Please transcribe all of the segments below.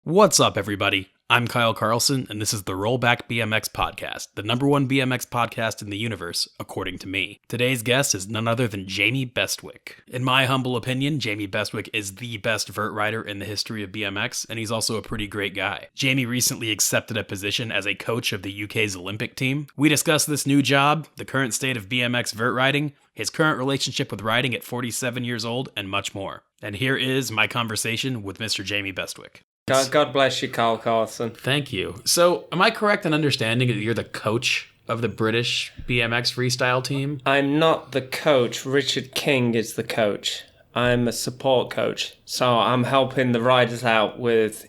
What's up, everybody? I'm Kyle Carlson, and this is the Rollback BMX Podcast, the number one BMX podcast in the universe, according to me. Today's guest is none other than Jamie Bestwick. In my humble opinion, Jamie Bestwick is the best vert rider in the history of BMX, and he's also a pretty great guy. Jamie recently accepted a position as a coach of the UK's Olympic team. We discuss this new job, the current state of BMX vert riding, his current relationship with riding at 47 years old, and much more. And here is my conversation with Mr. Jamie Bestwick. God bless you, Kyle Carlson. Thank you. So, am I correct in understanding that you're the coach of the British BMX freestyle team? I'm not the coach. Richard King is the coach. I'm a support coach. So I'm helping the riders out with,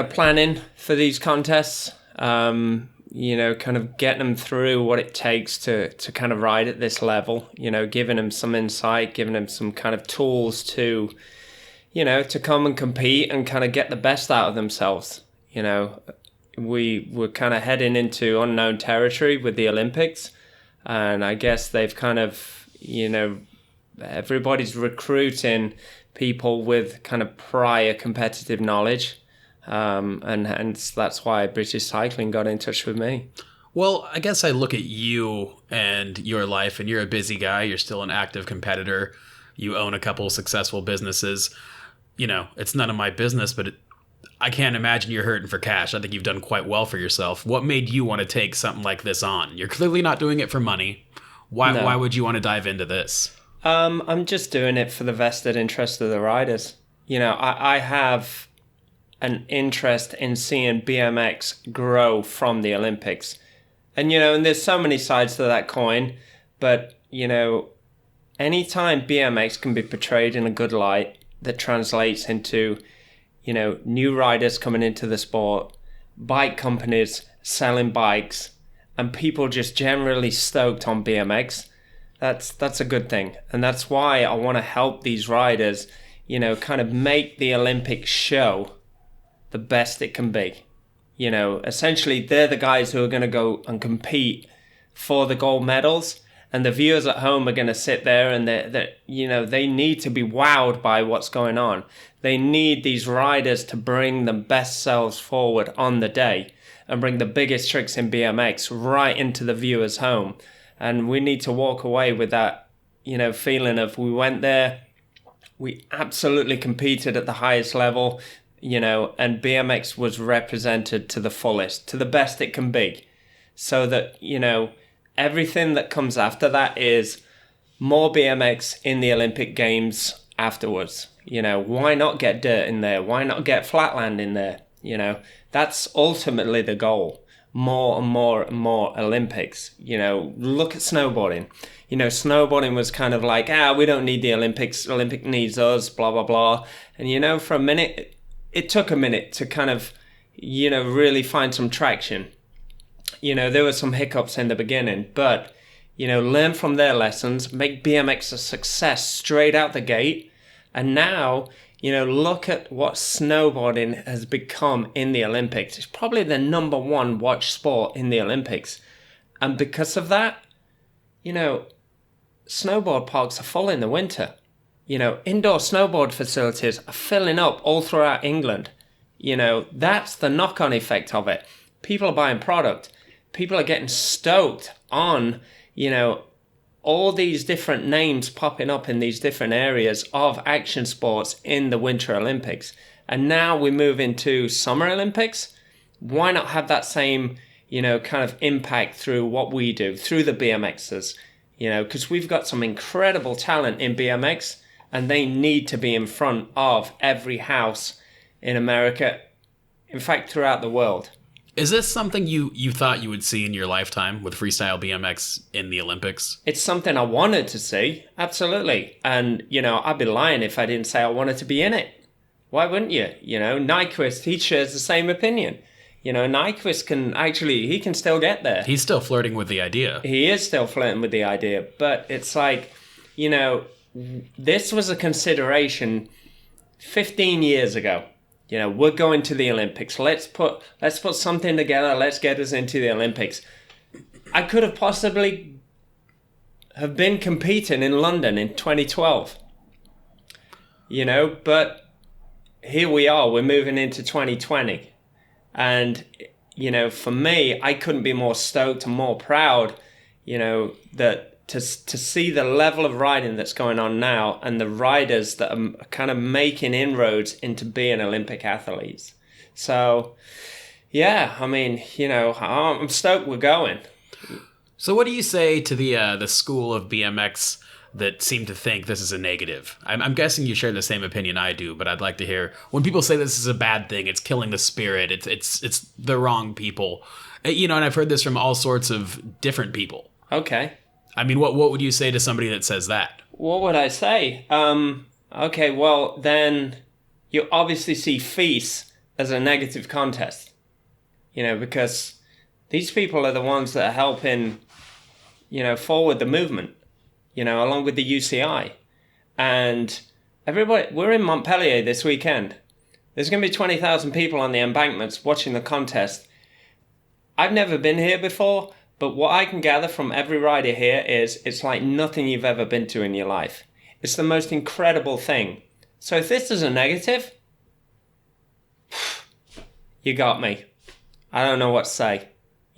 planning for these contests. Kind of getting them through what it takes to kind of ride at this level. Giving them some insight, giving them some kind of tools to come and compete and kind of get the best out of themselves. We're kind of heading into unknown territory with the Olympics. And I guess they've kind of, everybody's recruiting people with kind of prior competitive knowledge. And hence that's why British Cycling got in touch with me. Well, I guess I look at you and your life, and you're a busy guy. You're still an active competitor. You own a couple of successful businesses. It's none of my business, but I can't imagine you're hurting for cash. I think you've done quite well for yourself. What made you want to take something like this on? You're clearly not doing it for money. Why would you want to dive into this? I'm just doing it for the vested interest of the riders. I have an interest in seeing BMX grow from the Olympics. And, and there's so many sides to that coin, but, anytime BMX can be portrayed in a good light, that translates into, new riders coming into the sport, bike companies selling bikes, and people just generally stoked on BMX. That's a good thing. And that's why I want to help these riders, kind of make the Olympic show the best it can be. Essentially they're the guys who are going to go and compete for the gold medals. And the viewers at home are going to sit there and they need to be wowed by what's going on. They need these riders to bring the best selves forward on the day and bring the biggest tricks in BMX right into the viewer's home. And we need to walk away with that, feeling of we went there, we absolutely competed at the highest level, and BMX was represented to the fullest, to the best it can be. So that, everything that comes after that is more BMX in the Olympic Games afterwards. Why not get dirt in there? Why not get flatland in there? That's ultimately the goal. More and more and more Olympics. Look at snowboarding. Snowboarding was kind of like, we don't need the Olympics. Olympic needs us, blah, blah, blah. And, for a minute, it took a minute to kind of, really find some traction. There were some hiccups in the beginning, but, learn from their lessons, make BMX a success straight out the gate. And now, look at what snowboarding has become in the Olympics. It's probably the number one watch sport in the Olympics. And because of that, snowboard parks are full in the winter. Indoor snowboard facilities are filling up all throughout England. That's the knock-on effect of it. People are buying product. People are getting stoked on, all these different names popping up in these different areas of action sports in the Winter Olympics. And now we move into Summer Olympics. Why not have that same, kind of impact through what we do, through the BMXers? Because we've got some incredible talent in BMX, and they need to be in front of every house in America, in fact, throughout the world. Is this something you thought you would see in your lifetime with freestyle BMX in the Olympics? It's something I wanted to see, absolutely. And, I'd be lying if I didn't say I wanted to be in it. Why wouldn't you? Nyquist, he shares the same opinion. Nyquist he can still get there. He's still flirting with the idea. He is still flirting with the idea. But it's like, this was a consideration 15 years ago. We're going to the Olympics. Let's put something together. Let's get us into the Olympics. I could have possibly have been competing in London in 2012. But here we are, we're moving into 2020. And, for me, I couldn't be more stoked and more proud, that to see the level of riding that's going on now and the riders that are kind of making inroads into being Olympic athletes. So, yeah, I mean, I'm stoked we're going. So what do you say to the school of BMX that seem to think this is a negative? I'm guessing you share the same opinion I do, but I'd like to hear when people say this is a bad thing, it's killing the spirit, it's the wrong people. And I've heard this from all sorts of different people. Okay. I mean, what would you say to somebody that says that? What would I say? Okay, well, then you obviously see FIS as a negative contest, because these people are the ones that are helping, forward the movement, along with the UCI. And everybody, we're in Montpellier this weekend. There's going to be 20,000 people on the embankments watching the contest. I've never been here before, but what I can gather from every rider here is it's like nothing you've ever been to in your life. It's the most incredible thing. So if this is a negative, you got me. I don't know what to say.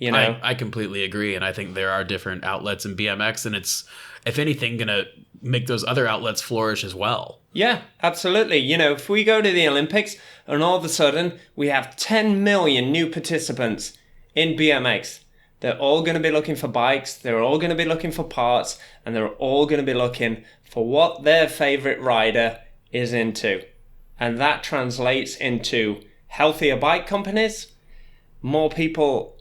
I completely agree, and I think there are different outlets in BMX, and it's, if anything, going to make those other outlets flourish as well. Yeah, absolutely. If we go to the Olympics and all of a sudden we have 10 million new participants in BMX, they're all going to be looking for bikes, they're all going to be looking for parts, and they're all going to be looking for what their favorite rider is into. And that translates into healthier bike companies, more people,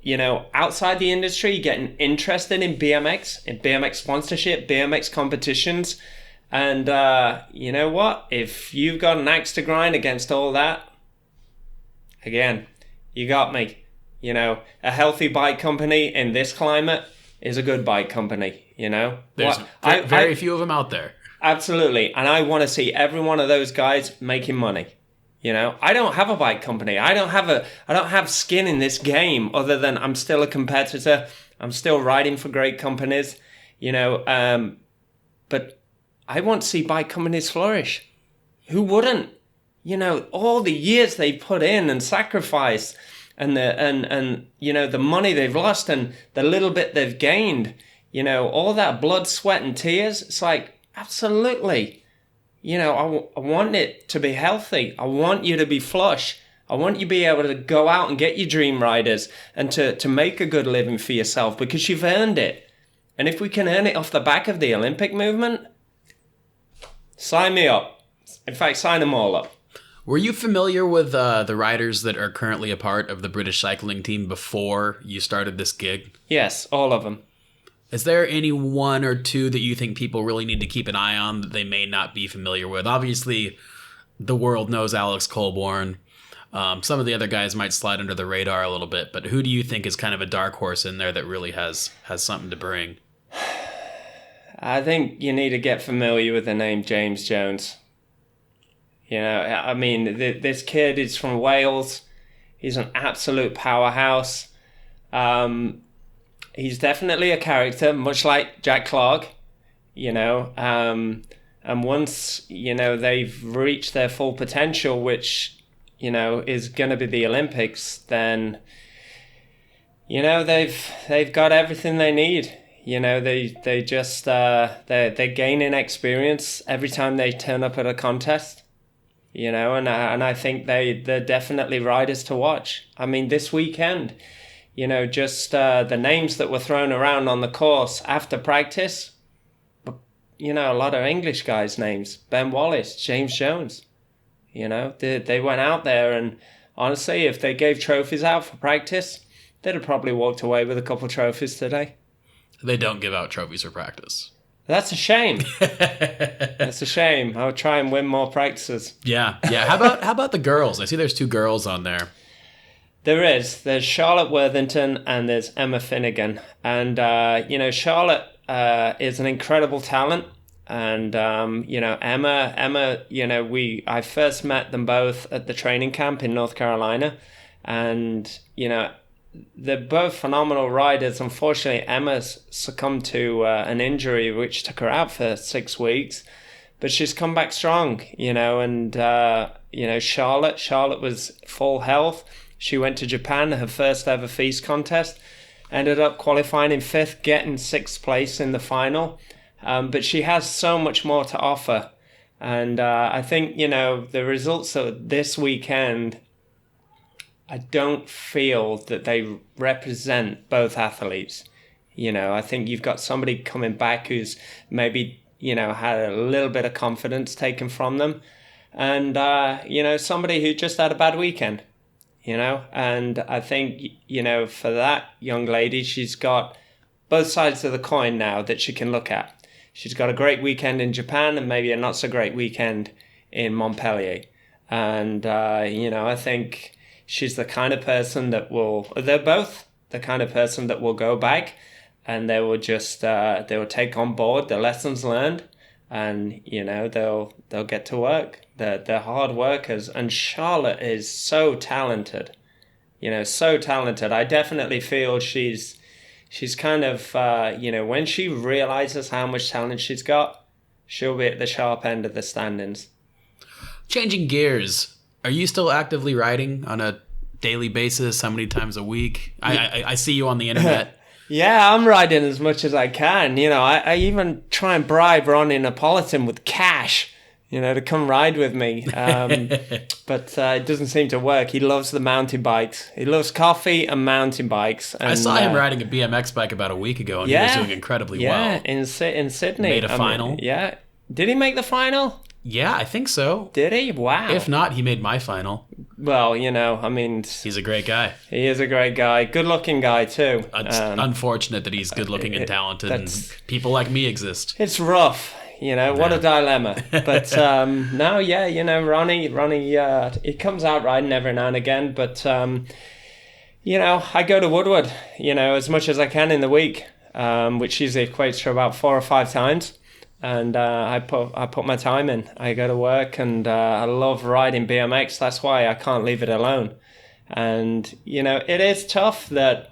outside the industry getting interested in BMX sponsorship, BMX competitions. And you know what? If you've got an axe to grind against all that, again, you got me. A healthy bike company in this climate is a good bike company, There's very few of them out there. Absolutely. And I want to see every one of those guys making money. I don't have a bike company. I don't have skin in this game other than I'm still a competitor. I'm still riding for great companies, but I want to see bike companies flourish. Who wouldn't? All the years they put in and sacrifice and the money they've lost and the little bit they've gained, all that blood, sweat and tears. It's like, absolutely. I want it to be healthy. I want you to be flush. I want you to be able to go out and get your dream riders and to make a good living for yourself because you've earned it. And if we can earn it off the back of the Olympic movement, sign me up. In fact, sign them all up. Were you familiar with the riders that are currently a part of the British cycling team before you started this gig? Yes, all of them. Is there any one or two that you think people really need to keep an eye on that they may not be familiar with? Obviously, the world knows Alex Colborn. Some of the other guys might slide under the radar a little bit, but who do you think is kind of a dark horse in there that really has something to bring? I think you need to get familiar with the name James Jones. This kid is from Wales. He's an absolute powerhouse. He's definitely a character, much like Jack Clark, and once, they've reached their full potential, which, is going to be the Olympics, then, they've got everything they need. They just, they're gaining experience every time they turn up at a contest, and I think they're definitely riders to watch. I mean, this weekend, just the names that were thrown around on the course after practice, a lot of English guys' names. Ben Wallace, James Jones. They went out there and honestly, if they gave trophies out for practice, they'd have probably walked away with a couple trophies today. They don't give out trophies for practice. That's a shame. That's a shame. I'll try and win more practices. Yeah. How about the girls? I see there's 2 girls on there. There is. There's Charlotte Worthington and there's Emma Finnegan. And, Charlotte is an incredible talent. And, Emma, I first met them both at the training camp in North Carolina. And, they're both phenomenal riders. Unfortunately, Emma's succumbed to an injury which took her out for 6 weeks. But she's come back strong, and Charlotte was full health. She went to Japan, her first ever feast contest, ended up qualifying in 5th, getting 6th place in the final. But she has so much more to offer. And I think, the results of this weekend, I don't feel that they represent both athletes. I think you've got somebody coming back who's maybe, had a little bit of confidence taken from them. And, somebody who just had a bad weekend, And I think, for that young lady, she's got both sides of the coin now that she can look at. She's got a great weekend in Japan and maybe a not so great weekend in Montpellier. And, I think she's the kind of person they're both the kind of person that will go back and they will just, they will take on board the lessons learned and, they'll get to work. They're hard workers. And Charlotte is so talented, so talented. I definitely feel she's kind of, when she realizes how much talent she's got, she'll be at the sharp end of the standings. Changing gears, are you still actively riding on a daily basis? How many times a week? I see you on the internet. Yeah, I'm riding as much as I can. I even try and bribe Ronnie Napolitan with cash, to come ride with me. But it doesn't seem to work. He loves the mountain bikes. He loves coffee and mountain bikes. And, I saw him riding a BMX bike about a week ago, and he was doing incredibly well. Yeah, in Sydney. Made a final. Yeah. Did he make the final? Yeah, I think so. Did he? Wow. If not, he made my final. Well, he's a great guy. He is a great guy. Good-looking guy, too. It's unfortunate that he's good-looking and talented, and people like me exist. It's rough. What a dilemma. But, Ronnie, he comes out riding every now and again. But, I go to Woodward, as much as I can in the week, which usually equates to about 4 or 5 times. And I put my time in. I go to work and I love riding BMX. That's why I can't leave it alone. And, it is tough that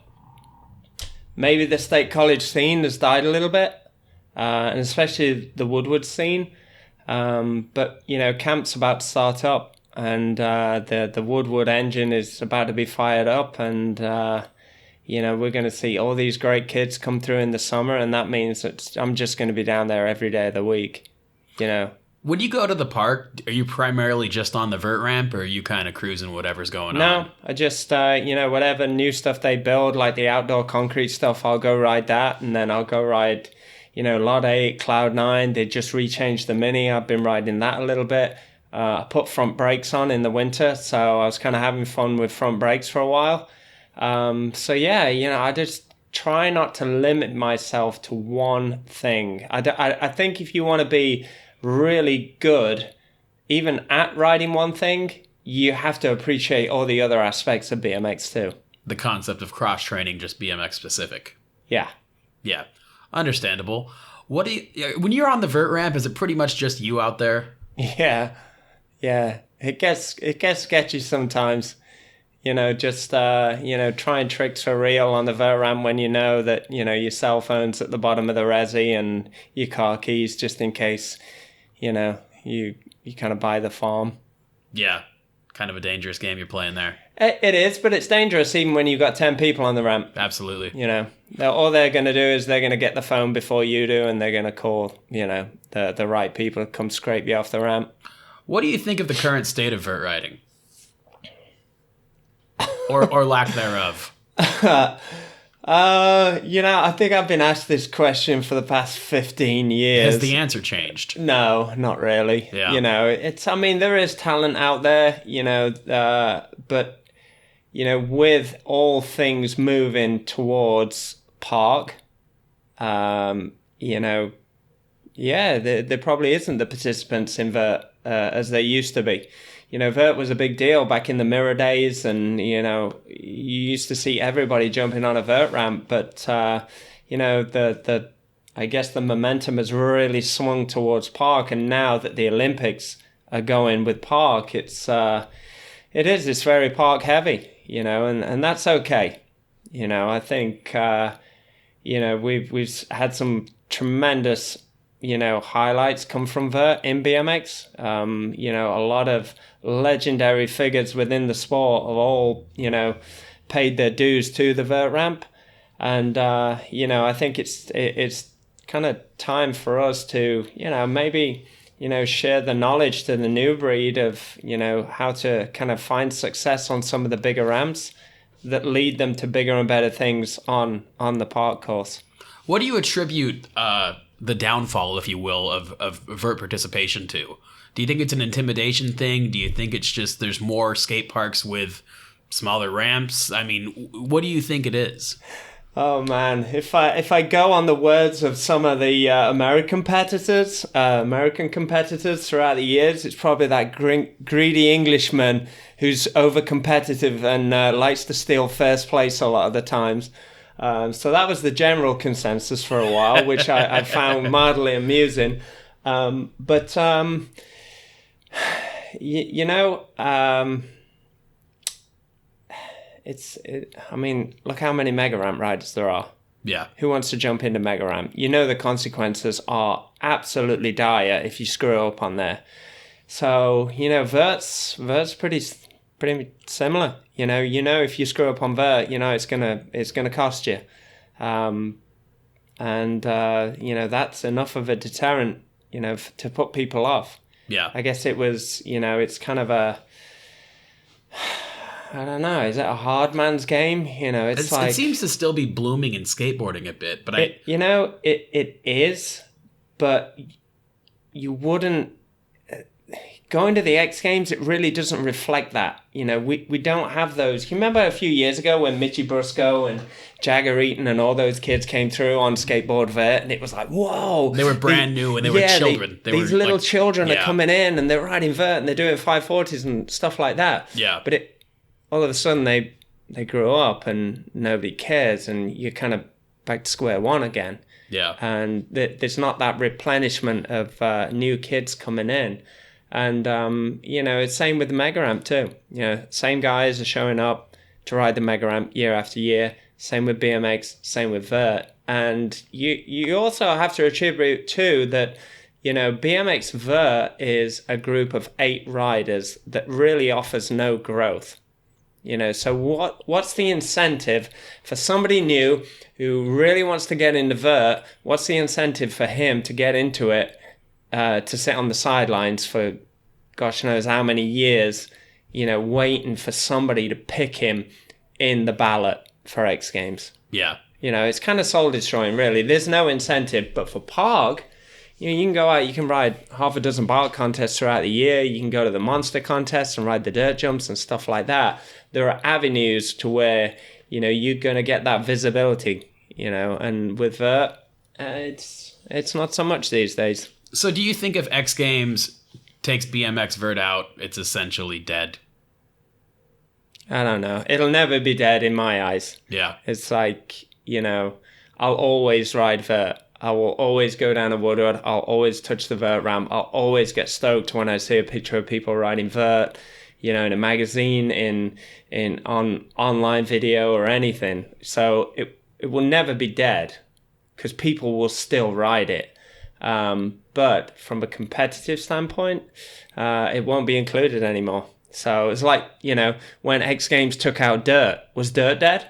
maybe the state college scene has died a little bit. And especially the Woodward scene. But, camp's about to start up. And the Woodward engine is about to be fired up. And... we're going to see all these great kids come through in the summer, and that means that I'm just going to be down there every day of the week, When you go to the park, are you primarily just on the vert ramp, or are you kind of cruising whatever's going on? No, I just, whatever new stuff they build, like the outdoor concrete stuff, I'll go ride that, and then I'll go ride, Lot 8, Cloud 9. They just rechanged the Mini. I've been riding that a little bit. I put front brakes on in the winter, so I was kind of having fun with front brakes for a while. I just try not to limit myself to one thing. I think if you want to be really good, even at riding one thing, you have to appreciate all the other aspects of BMX too. The concept of cross-training, just BMX specific. Yeah. Yeah. Understandable. When you're on the vert ramp, is it pretty much just you out there? Yeah. Yeah. It gets sketchy sometimes. Trying tricks for real on the vert ramp when that, your cell phone's at the bottom of the resi and your car keys just in case, you kind of buy the farm. Yeah. Kind of a dangerous game you're playing there. It is, but it's dangerous even when you've got 10 people on the ramp. Absolutely. All they're going to do is they're going to get the phone before you do and they're going to call, the right people to come scrape you off the ramp. What do you think of the current state of vert riding? Or lack thereof? I think I've been asked this question for the past 15 years. Has the answer changed? No, not really. Yeah. There is talent out there, but, with all things moving towards park, there probably isn't the participants in Vert as there used to be. Vert was a big deal back in the mirror days and, you used to see everybody jumping on a vert ramp. But, I guess the momentum has really swung towards park. And now that the Olympics are going with park, it's very park heavy, and that's okay. I think, we've had some tremendous highlights come from Vert in BMX. A lot of legendary figures within the sport have all, paid their dues to the Vert ramp. And, I think it's kind of time for us to, maybe, share the knowledge to the new breed of, how to kind of find success on some of the bigger ramps that lead them to bigger and better things on the park course. What do you attribute the downfall, if you will, of Vert Participation to? Do you think it's an intimidation thing? Do you think it's just there's more skate parks with smaller ramps? I mean, what do you think it is? Oh man, if I go on the words of some of the American competitors throughout the years, it's probably that greedy Englishman who's over competitive and likes to steal first place a lot of the times. So that was the general consensus for a while, which I found mildly amusing. Look how many mega ramp riders there are. Yeah. Who wants to jump into mega ramp? The consequences are absolutely dire if you screw up on there. So, Vert's pretty similar. If you screw up on Vert, it's gonna cost you. That's enough of a deterrent, to put people off. Yeah. I guess it was, it's kind of a, I don't know, is it a hard man's game? It's like... It seems to still be blooming in skateboarding a bit, but it is, but you wouldn't... Going to the X Games, it really doesn't reflect that. We don't have those. You remember a few years ago when Mitchie Brusco and Jagger Eaton and all those kids came through on skateboard Vert, and it was like, whoa! They were brand new, and they were children. These little children are coming in, and they're riding Vert, and they're doing 540s and stuff like that. Yeah. But all of a sudden, they grew up, and nobody cares, and you're kind of back to square one again. Yeah. And there's not that replenishment of new kids coming in. And, it's same with the Mega Ramp too. Same guys are showing up to ride the Mega Ramp year after year. Same with BMX, same with Vert. And you also have to attribute too that, BMX Vert is a group of 8 riders that really offers no growth. So what's the incentive for somebody new who really wants to get into Vert? What's the incentive for him to get into it? To sit on the sidelines for gosh knows how many years, waiting for somebody to pick him in the ballot for X Games. Yeah. It's kind of soul destroying, really. There's no incentive, but for Pog, you can go out, you can ride half a dozen bike contests throughout the year. You can go to the monster contests and ride the dirt jumps and stuff like that. There are avenues to where, you're going to get that visibility, and with Vert, it's not so much these days. So do you think if X Games takes BMX Vert out, it's essentially dead? I don't know. It'll never be dead in my eyes. Yeah. It's like, I'll always ride Vert. I will always go down a Woodward. I'll always touch the Vert ramp. I'll always get stoked when I see a picture of people riding Vert, in a magazine, on online video or anything. So it will never be dead because people will still ride it. But from a competitive standpoint, it won't be included anymore. So it's like, when X Games took out Dirt, was Dirt dead?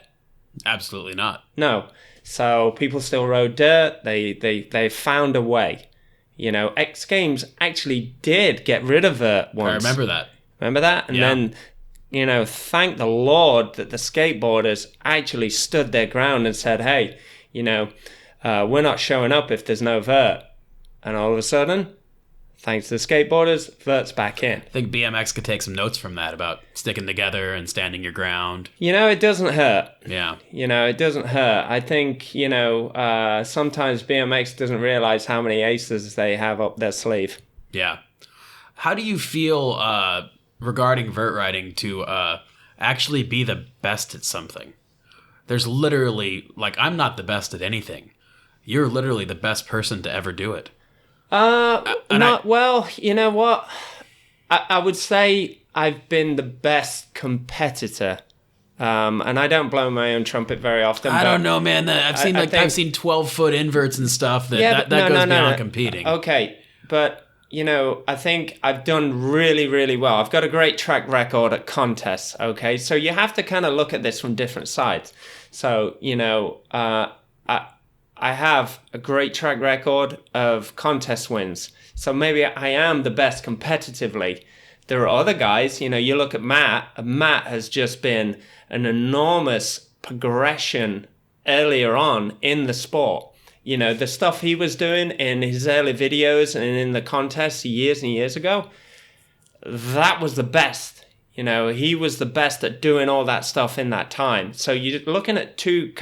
Absolutely not. No. So people still rode Dirt. They found a way. X Games actually did get rid of Vert once. I remember that. Remember that? And then, thank the Lord that the skateboarders actually stood their ground and said, hey, we're not showing up if there's no Vert. And all of a sudden, thanks to the skateboarders, Vert's back in. I think BMX could take some notes from that about sticking together and standing your ground. It doesn't hurt. Yeah. It doesn't hurt. I think, sometimes BMX doesn't realize how many aces they have up their sleeve. Yeah. How do you feel regarding vert riding to actually be the best at something? There's literally, I'm not the best at anything. You're literally the best person to ever do it. Well, you know what? I would say I've been the best competitor And I don't blow my own trumpet very often. I don't know, man. I've seen I've seen 12-foot inverts and stuff. That goes beyond competing. Okay, but I think I've done really, really well. I've got a great track record at contests. Okay, so you have to kind of look at this from different sides. So I have a great track record of contest wins. So maybe I am the best competitively. There are other guys, you look at Matt, and Matt has just been an enormous progression earlier on in the sport. The stuff he was doing in his early videos and in the contests years and years ago, that was the best. He was the best at doing all that stuff in that time. So you're looking at two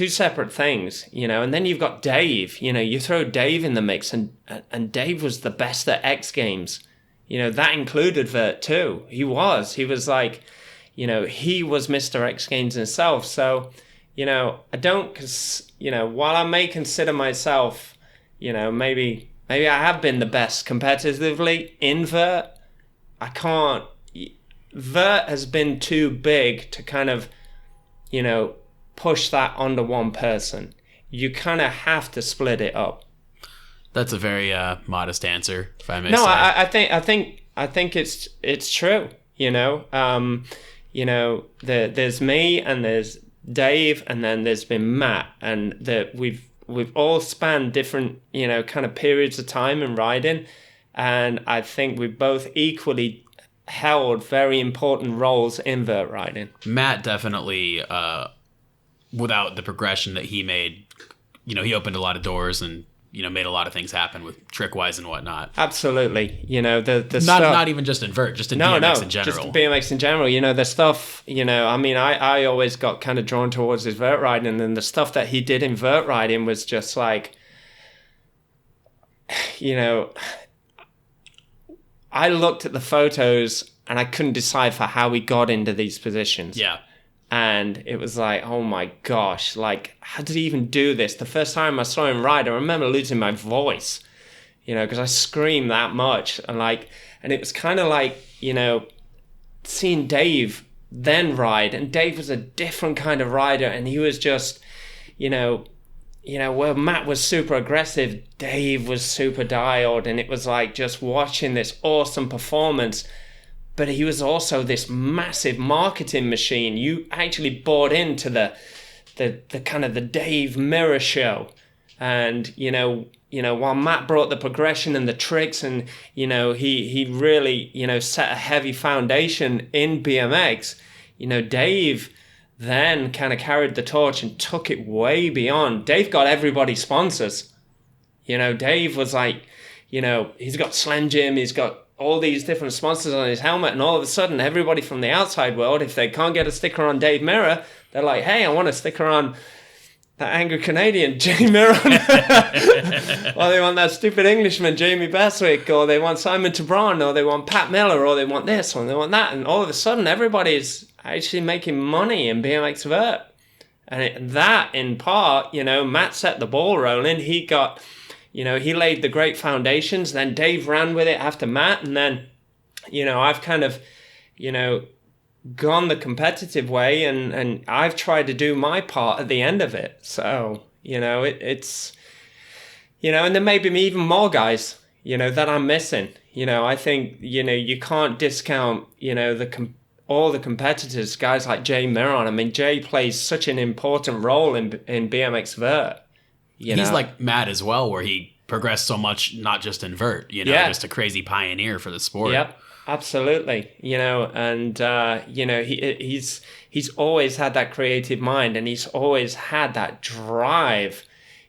separate things, and then you've got Dave. You throw Dave in the mix, and Dave was the best at X Games. That included Vert too. He was like, he was Mr. X Games himself. So, I don't, while I may consider myself, maybe I have been the best competitively in Vert, I can't. Vert has been too big to kind of, push that onto one person. You kind of have to split it up. That's a very modest answer, if I may say. No, I think it's true. There's me and there's Dave, and then there's been Matt, and we've all spanned different kind of periods of time in riding, and I think we've both equally held very important roles in vert riding. Matt definitely, without the progression that he made, he opened a lot of doors and made a lot of things happen with trick-wise and whatnot. Absolutely. The not stuff, not even just in vert, just in BMX in general. Just BMX in general. The stuff, I always got kind of drawn towards his vert riding, and the stuff that he did in vert riding was just like, I looked at the photos and I couldn't decipher how he got into these positions. Yeah. And it was like, oh my gosh, like, how did he even do this? The first time I saw him ride, I remember losing my voice, because I screamed that much. And it was kind of like, seeing Dave then ride. And Dave was a different kind of rider. And he was just, where Matt was super aggressive, Dave was super dialed. And it was like just watching this awesome performance. But he was also this massive marketing machine. You actually bought into the kind of the Dave mirror show. And, while Matt brought the progression and the tricks, and, he really, set a heavy foundation in BMX, Dave then kind of carried the torch and took it way beyond. Dave got everybody sponsors. Dave was like, he's got Slam Jim, he's got all these different sponsors on his helmet, and all of a sudden everybody from the outside world, if they can't get a sticker on Dave Mirror, they're like, hey, I want a sticker on that angry Canadian Jamie Mirror. Or they want that stupid Englishman Jamie Bestwick, or they want Simon Tebron, or they want Pat Miller, or they want this, or they want that, and all of a sudden everybody's actually making money in BMX Vert. And that in part, Matt set the ball rolling. He got, he laid the great foundations, then Dave ran with it after Matt, and then, I've kind of, gone the competitive way, and I've tried to do my part at the end of it. So, it's, and there may be even more guys, that I'm missing. I think, you can't discount, all the competitors, guys like Jay Miron. I mean, Jay plays such an important role in BMX Vert. He's like Matt as well, where he progressed so much, not just in vert, just a crazy pioneer for the sport. Yep, absolutely. And he's always had that creative mind, and he's always had that drive,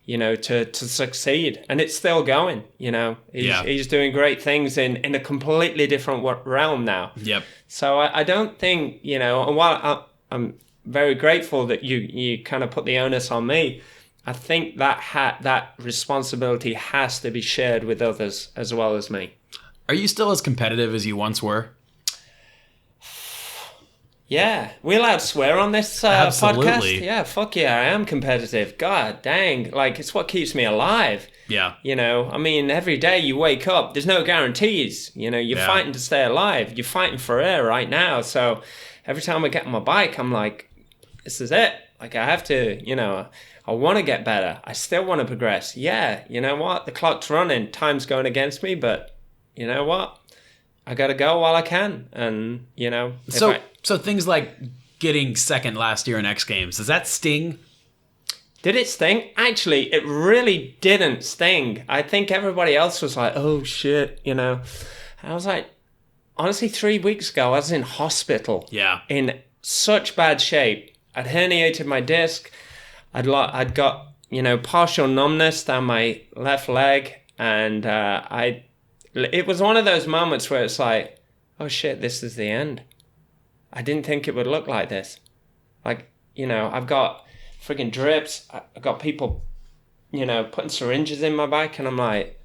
to succeed, and it's still going. He's doing great things in a completely different realm now. Yep. So I don't think, and while I'm very grateful that you kind of put the onus on me, I think that responsibility has to be shared with others as well as me. Are you still as competitive as you once were? Yeah. We allowed to swear on this Absolutely. podcast? Yeah, fuck yeah, I am competitive. God dang. Like, it's what keeps me alive. Yeah. You know, I mean, every day you wake up, there's no guarantees. You know, you're fighting to stay alive. You're fighting for air right now. So every time I get on my bike, I'm like, this is it. Like, I have to, you know, I want to get better. I still want to progress. Yeah, you know what? The clock's running. Time's going against me, but you know what? I got to go while I can. And, you know. So things like getting second last year in X Games, does that sting? Did it sting? Actually, it really didn't sting. I think everybody else was like, oh, shit, you know. I was like, honestly, 3 weeks ago, I was in hospital. Yeah. In such bad shape. I'd herniated my disc. I'd got, you know, partial numbness down my left leg. And it was one of those moments where it's like, oh, shit, this is the end. I didn't think it would look like this. Like, you know, I've got friggin' drips. I've got people, you know, putting syringes in my back, and I'm like,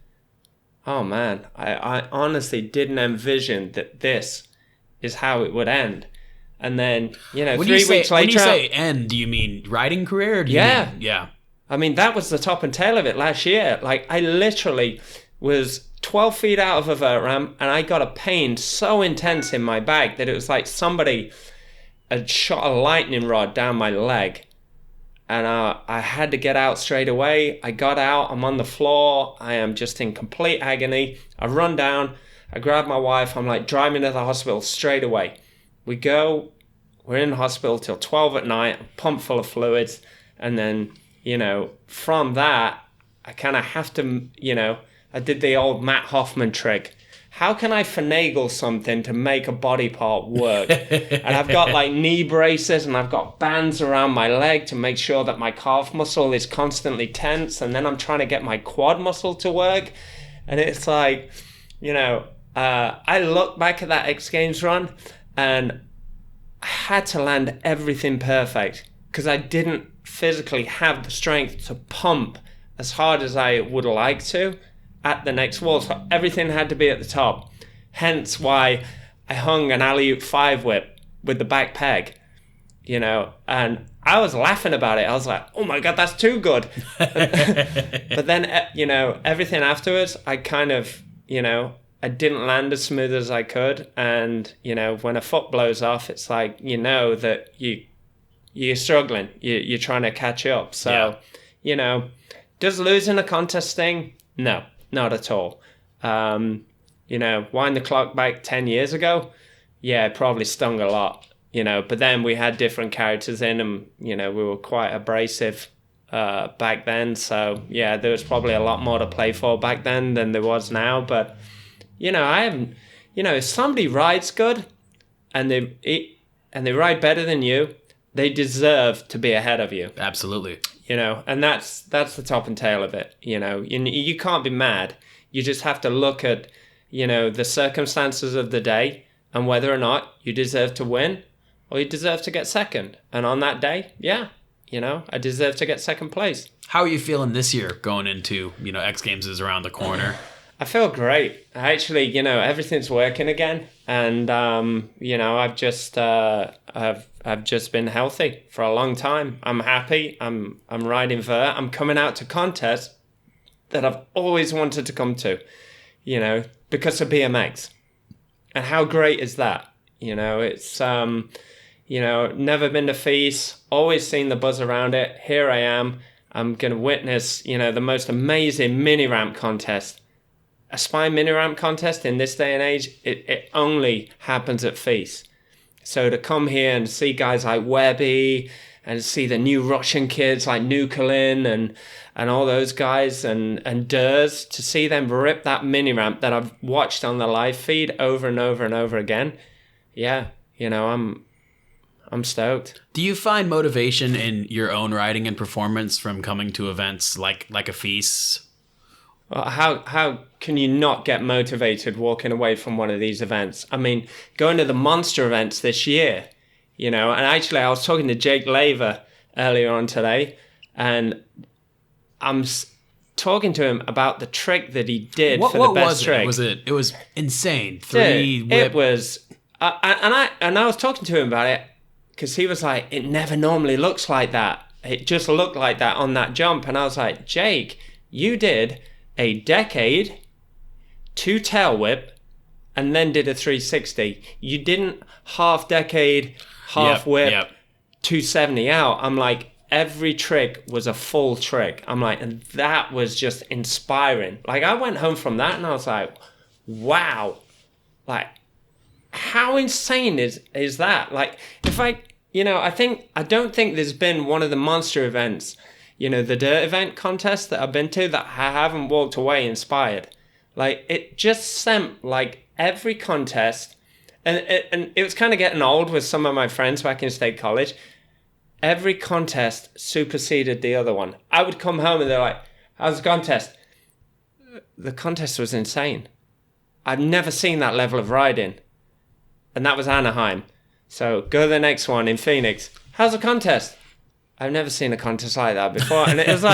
oh man, I honestly didn't envision that this is how it would end. And then, you know, 3 weeks later... When you say end, do you mean riding career? Or do you mean, yeah. I mean, that was the top and tail of it last year. Like, I literally was 12 feet out of a vert ramp, and I got a pain so intense in my back that it was like somebody had shot a lightning rod down my leg. And I had to get out straight away. I got out. I'm on the floor. I am just in complete agony. I run down. I grab my wife. I'm like, drive me to the hospital straight away. We go. We're in the hospital till 12 at night. I'm pumped full of fluids. And then, you know, from that, I kind of have to, you know, I did the old Matt Hoffman trick. How can I finagle something to make a body part work? And I've got like knee braces, and I've got bands around my leg to make sure that my calf muscle is constantly tense. And then I'm trying to get my quad muscle to work. And it's like, you know, I look back at that X Games run, and I had to land everything perfect because I didn't physically have the strength to pump as hard as I would like to at the next wall. So everything had to be at the top. Hence why I hung an alley-oop 5-whip with the back peg, you know, and I was laughing about it. I was like, oh my God, that's too good. But then, you know, everything afterwards, I kind of, you know, I didn't land as smooth as I could. And, you know, when a foot blows off, it's like, you know, that you're struggling. You're trying to catch up. So, you know, does losing a contest sting? No. Not at all. You know, wind the clock back 10 years ago, yeah, it probably stung a lot, you know, but then we had different characters in them, you know, we were quite abrasive back then, so yeah, there was probably a lot more to play for back then than there was now, but, you know, if somebody rides good and they ride better than you, they deserve to be ahead of you. Absolutely. You know, and that's the top and tail of it. You know, you can't be mad. You just have to look at, you know, the circumstances of the day and whether or not you deserve to win or you deserve to get second. And on that day, yeah, you know, I deserve to get second place. How are you feeling this year going into, you know, X Games is around the corner? I feel great. Actually, you know, everything's working again. And, you know, I've just been healthy for a long time. I'm happy. I'm riding vert. I'm coming out to contests that I've always wanted to come to, you know, because of BMX. And how great is that? You know, it's, you know, never been to FEAS, always seen the buzz around it. Here I am. I'm going to witness, you know, the most amazing mini ramp contest. A spine mini ramp contest in this day and age, it only happens at FEAS. So to come here and see guys like Webby and see the new Russian kids like Nukolin and all those guys and Durs, to see them rip that mini ramp that I've watched on the live feed over and over and over again. Yeah, you know, I'm stoked. Do you find motivation in your own riding and performance from coming to events like a FEAS? How can you not get motivated walking away from one of these events? I mean, going to the monster events this year, you know, and actually I was talking to Jake Laver earlier on today, and I'm talking to him about the trick that he did for the best trick. It was insane. It was, and I was talking to him about it because he was like, it never normally looks like that. It just looked like that on that jump. And I was like, Jake, You did a decade, 2 tail whip, and then did a 360. You didn't half decade, half whip, 270 out. I'm like, every trick was a full trick. I'm like, and that was just inspiring. Like, I went home from that and I was like, wow. Like, how insane is that? Like, if I don't think there's been one of the monster events, the dirt event contest that I've been to that I haven't walked away inspired. Like, it just sent, like, every contest, and it was kind of getting old with some of my friends back in state college. Every contest superseded the other one. I would come home and they're like, how's the contest? The contest was insane. I've never seen that level of riding. And that was Anaheim. So go to the next one in Phoenix. How's the contest? I've never seen a contest like that before. And it was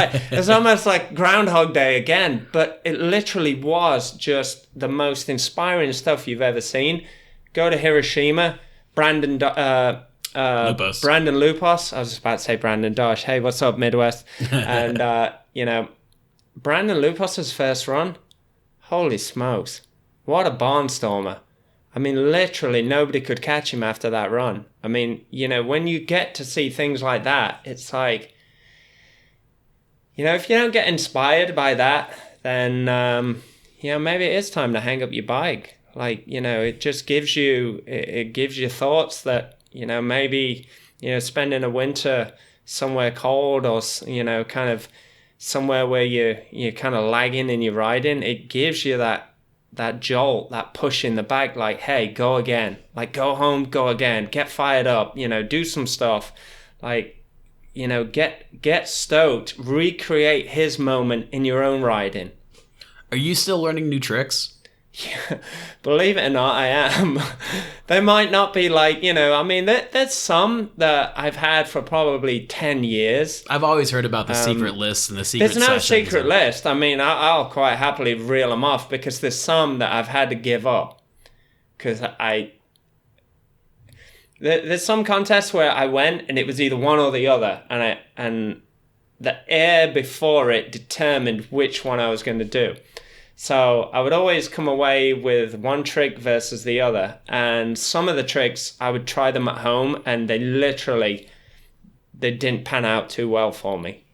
almost like Groundhog Day again. But it literally was just the most inspiring stuff you've ever seen. Go to Hiroshima. Brandon Lupos. I was about to say Brandon Dosh. Hey, what's up, Midwest? And, Brandon Lupos' first run. Holy smokes. What a barnstormer. I mean, literally nobody could catch him after that run. I mean, when you get to see things like that, it's like, if you don't get inspired by that, then, maybe it is time to hang up your bike. Like, it just gives you, it gives you thoughts that, maybe, spending a winter somewhere cold or, kind of somewhere where you're kind of lagging in your riding, it gives you that jolt, that push in the back, like, hey, go again. Like, go home, go again. Get fired up, do some stuff. Like, get stoked. Recreate his moment in your own riding. Are you still learning new tricks? Yeah, believe it or not, I am. They might not be like, there's some that I've had for probably 10 years. I've always heard about the secret lists and the secret sessions. There's no secret and... list. I mean, I'll quite happily reel them off because there's some that I've had to give up. Because there's some contests where I went and it was either one or the other. And the air before it determined which one I was going to do. So I would always come away with one trick versus the other. And some of the tricks, I would try them at home and they didn't pan out too well for me.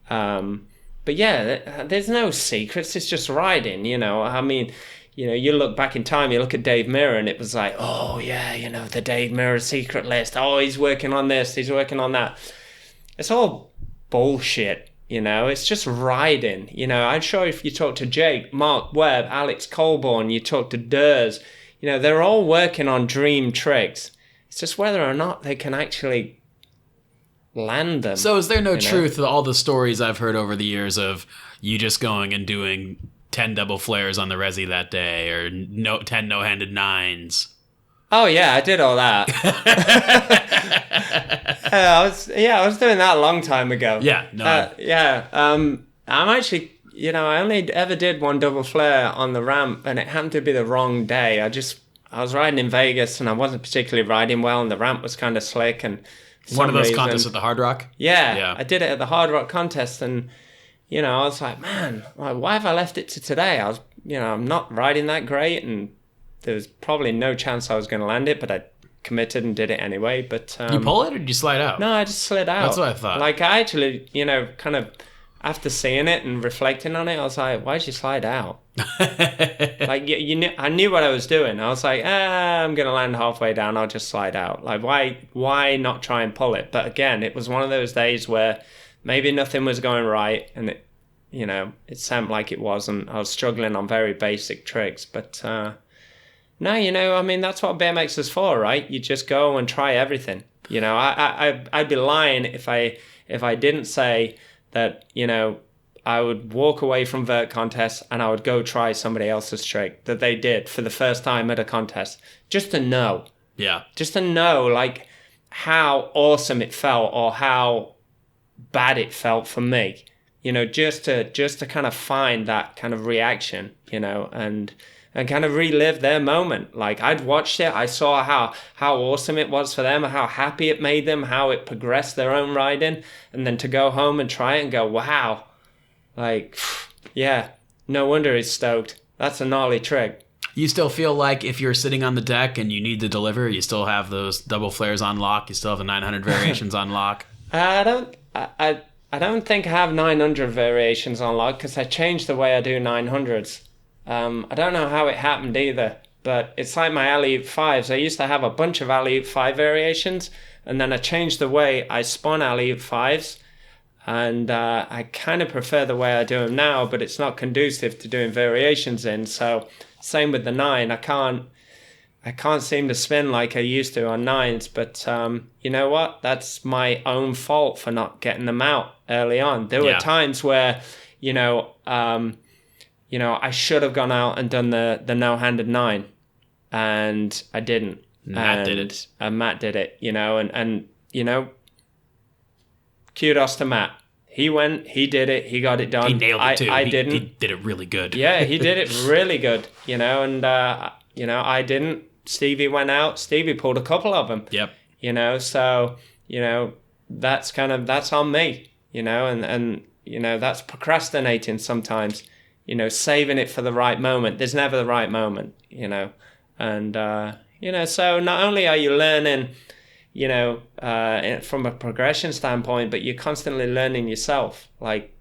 But yeah, there's no secrets. It's just riding, I mean, you look back in time, you look at Dave Mirra and it was like, oh yeah, the Dave Mirra secret list. Oh, he's working on this, he's working on that. It's all bullshit. It's just riding. I'm sure if you talk to Jake, Mark Webb, Alex Colborn, you talk to Durs, they're all working on dream tricks. It's just whether or not they can actually land them. So is there no truth to all the stories I've heard over the years of you just going and doing 10 double flares on the resi that day or 10 no-handed nines? Oh yeah, I did all that. I was doing that a long time ago. Yeah, no. I'm actually, I only ever did one double flare on the ramp, and it happened to be the wrong day. I was riding in Vegas, and I wasn't particularly riding well, and the ramp was kind of slick. And one of those contests at the Hard Rock. Yeah, I did it at the Hard Rock contest, and I was like, man, why have I left it to today? I was, I'm not riding that great, and there was probably no chance I was going to land it, but I committed and did it anyway. But you pull it or did you slide out? No, I just slid out. That's what I thought. Like, I actually, kind of after seeing it and reflecting on it, I was like, why'd you slide out? Like, I knew what I was doing. I was like, I'm going to land halfway down. I'll just slide out. Like, why not try and pull it? But again, it was one of those days where maybe nothing was going right and it, it seemed like it wasn't. I was struggling on very basic tricks, but no, that's what BMX is for, right? You just go and try everything. I'd be lying if I didn't say that, I would walk away from vert contests and I would go try somebody else's trick that they did for the first time at a contest, just to know. Yeah. Just to know, like, how awesome it felt or how bad it felt for me. Just to kind of find that kind of reaction, and kind of relive their moment. Like, I'd watched it, I saw how awesome it was for them, how happy it made them, how it progressed their own riding, and then to go home and try it and go, wow, like, Yeah, no wonder he's stoked. That's a gnarly trick. You still feel like if you're sitting on the deck and you need to deliver, you still have those double flares on lock? You still have the 900 variations on lock? I don't think I have 900 variations on lock because I changed the way I do 900s. I don't know how it happened either, but it's like my alley-oop 5s. I used to have a bunch of alley-oop 5 variations, and then I changed the way I spun alley-oop 5s, and I kind of prefer the way I do them now, but it's not conducive to doing variations in. So same with the 9. I can't seem to spin like I used to on 9s, but you know what? That's my own fault for not getting them out early on. There were times where, I should have gone out and done the no-handed 9, and I didn't. Matt did it. And Matt did it, and kudos to Matt. He went, he did it, he got it done. He nailed it too. I didn't. He did it really good. Yeah, he did it really good, and, I didn't. Stevie went out. Stevie pulled a couple of them. Yep. So, that's on me, and that's procrastinating sometimes, saving it for the right moment. There's never the right moment, and, so not only are you learning, from a progression standpoint, but you're constantly learning yourself. Like,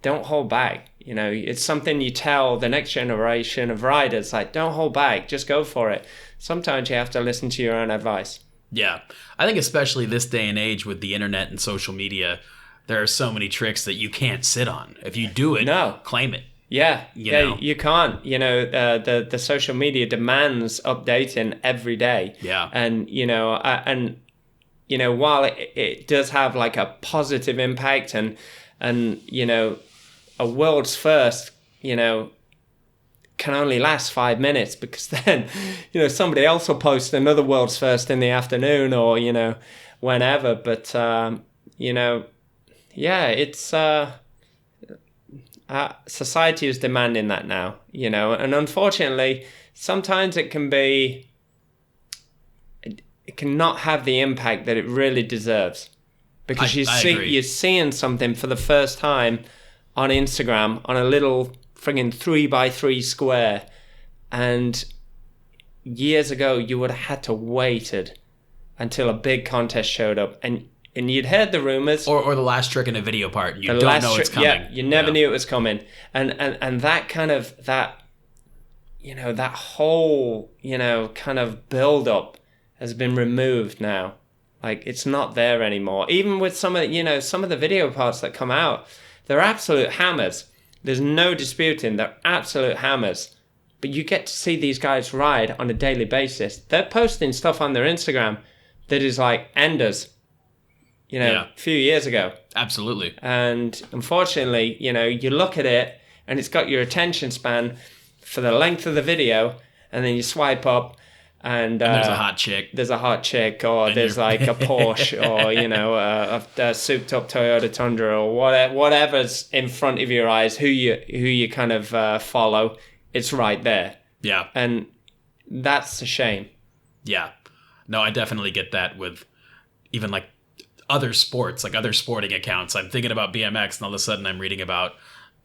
don't hold back. It's something you tell the next generation of riders, like, don't hold back, just go for it. Sometimes you have to listen to your own advice. Yeah. I think especially this day and age with the internet and social media, there are so many tricks that you can't sit on. If you do it, claim it. Yeah. You can't. The social media demands updating every day. Yeah. And, while it does have like a positive impact and a world's first, can only last 5 minutes, because then, somebody else will post another world's first in the afternoon or, whenever. But, it's, society is demanding that now, and unfortunately, sometimes it cannot have the impact that it really deserves, because you're seeing something for the first time on Instagram on a little friggin' 3x3 square, and years ago you would have had to waited until a big contest showed up, and you'd heard the rumors, or the last trick in a video part. You don't know it's coming. Yeah, you never knew it was coming, and that kind of that whole kind of build up has been removed now. Like, it's not there anymore. Even with some of the video parts that come out, they're absolute hammers. There's no disputing, they're absolute hammers. But you get to see these guys ride on a daily basis. They're posting stuff on their Instagram that is like enders, a few years ago. Absolutely. And unfortunately, you look at it and it's got your attention span for the length of the video, and then you swipe up and there's a hot chick. There's a hot chick, or and there's like a Porsche, or a souped up Toyota Tundra, or whatever's in front of your eyes, who you kind of follow. It's right there. Yeah. And that's a shame. Yeah. No, I definitely get that with even like other sports, like other sporting accounts. I'm thinking about BMX, and all of a sudden I'm reading about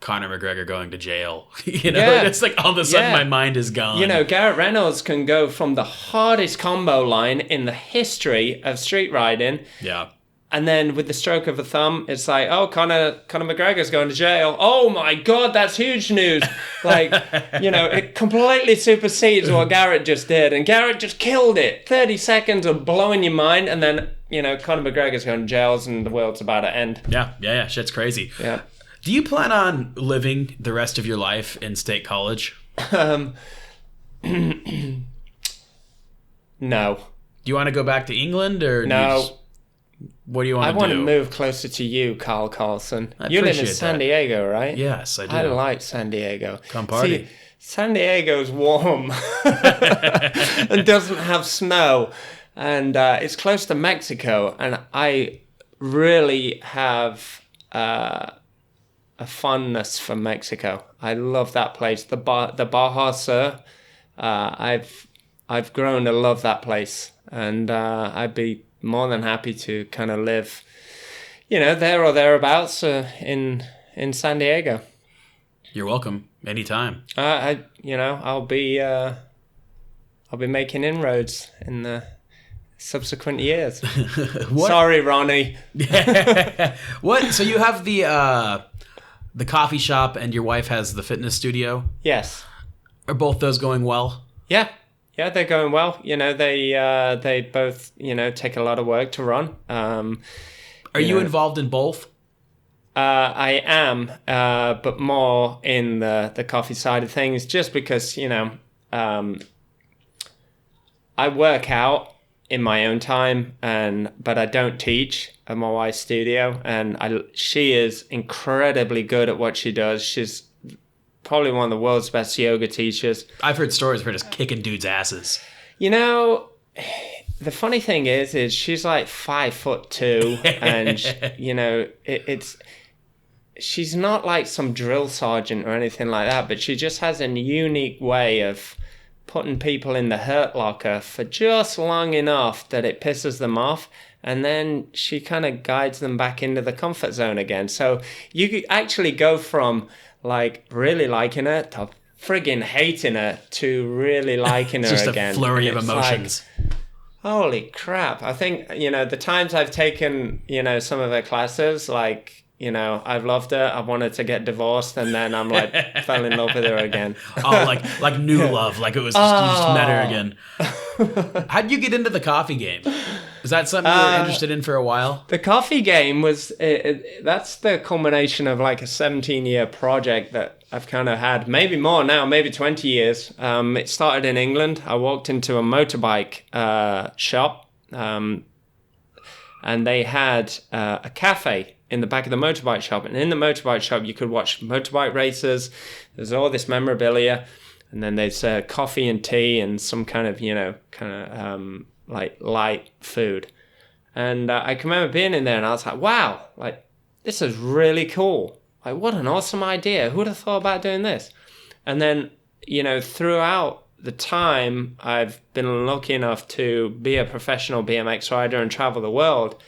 Conor McGregor going to jail. It's like all of a sudden my mind is gone. Garrett Reynolds can go from the hardest combo line in the history of street riding. Yeah. And then with the stroke of a thumb, it's like, oh, Conor McGregor's going to jail. Oh my God, that's huge news. Like, it completely supersedes what Garrett just did. And Garrett just killed it. 30 seconds of blowing your mind. And then, Conor McGregor's going to jail and the world's about to end. Yeah. Shit's crazy. Yeah. Do you plan on living the rest of your life in State College? No. Do you want to go back to England, or no? What do you want to do? I want to move closer to you, Carl Carlson. You live in San Diego, right? Yes, I do. I like San Diego. Come party. See, San Diego's warm and doesn't have snow, and it's close to Mexico, and I really have a fondness for Mexico. I love that place. The Baja Sur. I've grown to love that place, and I'd be more than happy to kind of live, there or thereabouts in San Diego. You're welcome. Anytime. I'll be making inroads in the subsequent years. Sorry, Ronnie. What? So you have the coffee shop and your wife has the fitness studio? Yes. Are both those going well? Yeah, they're going well. They both take a lot of work to run. Are you involved in both? I am, but more in the coffee side of things, just because I work out in my own time, but I don't teach at my wife's studio, and she is incredibly good at what she does. She's probably one of the world's best yoga teachers. I've heard stories of her just kicking dudes' asses. The funny thing is she's like 5'2", and she's not like some drill sergeant or anything like that, but she just has a unique way of putting people in the hurt locker for just long enough that it pisses them off, and then she kind of guides them back into the comfort zone again. So you could actually go from like really liking her to friggin' hating her to really liking her just again. Just a flurry of emotions. Like, holy crap. I think, the times I've taken, some of her classes, like, I've loved her. I wanted to get divorced, and then I'm like, fell in love with her again. Oh, like new love, like it was just, you just met her again. How'd you get into the coffee game? Is that something you were interested in for a while? The coffee game was, that's the culmination of like a 17-year project that I've kind of had, maybe more now, maybe 20 years. It started in England. I walked into a motorbike shop, and they had a cafe in the back of the motorbike shop. And in the motorbike shop, you could watch motorbike races. There's all this memorabilia. And then there's coffee and tea and some kind of, like light food. And I can remember being in there and I was like, wow, like this is really cool. Like what an awesome idea. Who would have thought about doing this? And then, throughout the time I've been lucky enough to be a professional BMX rider and travel the world,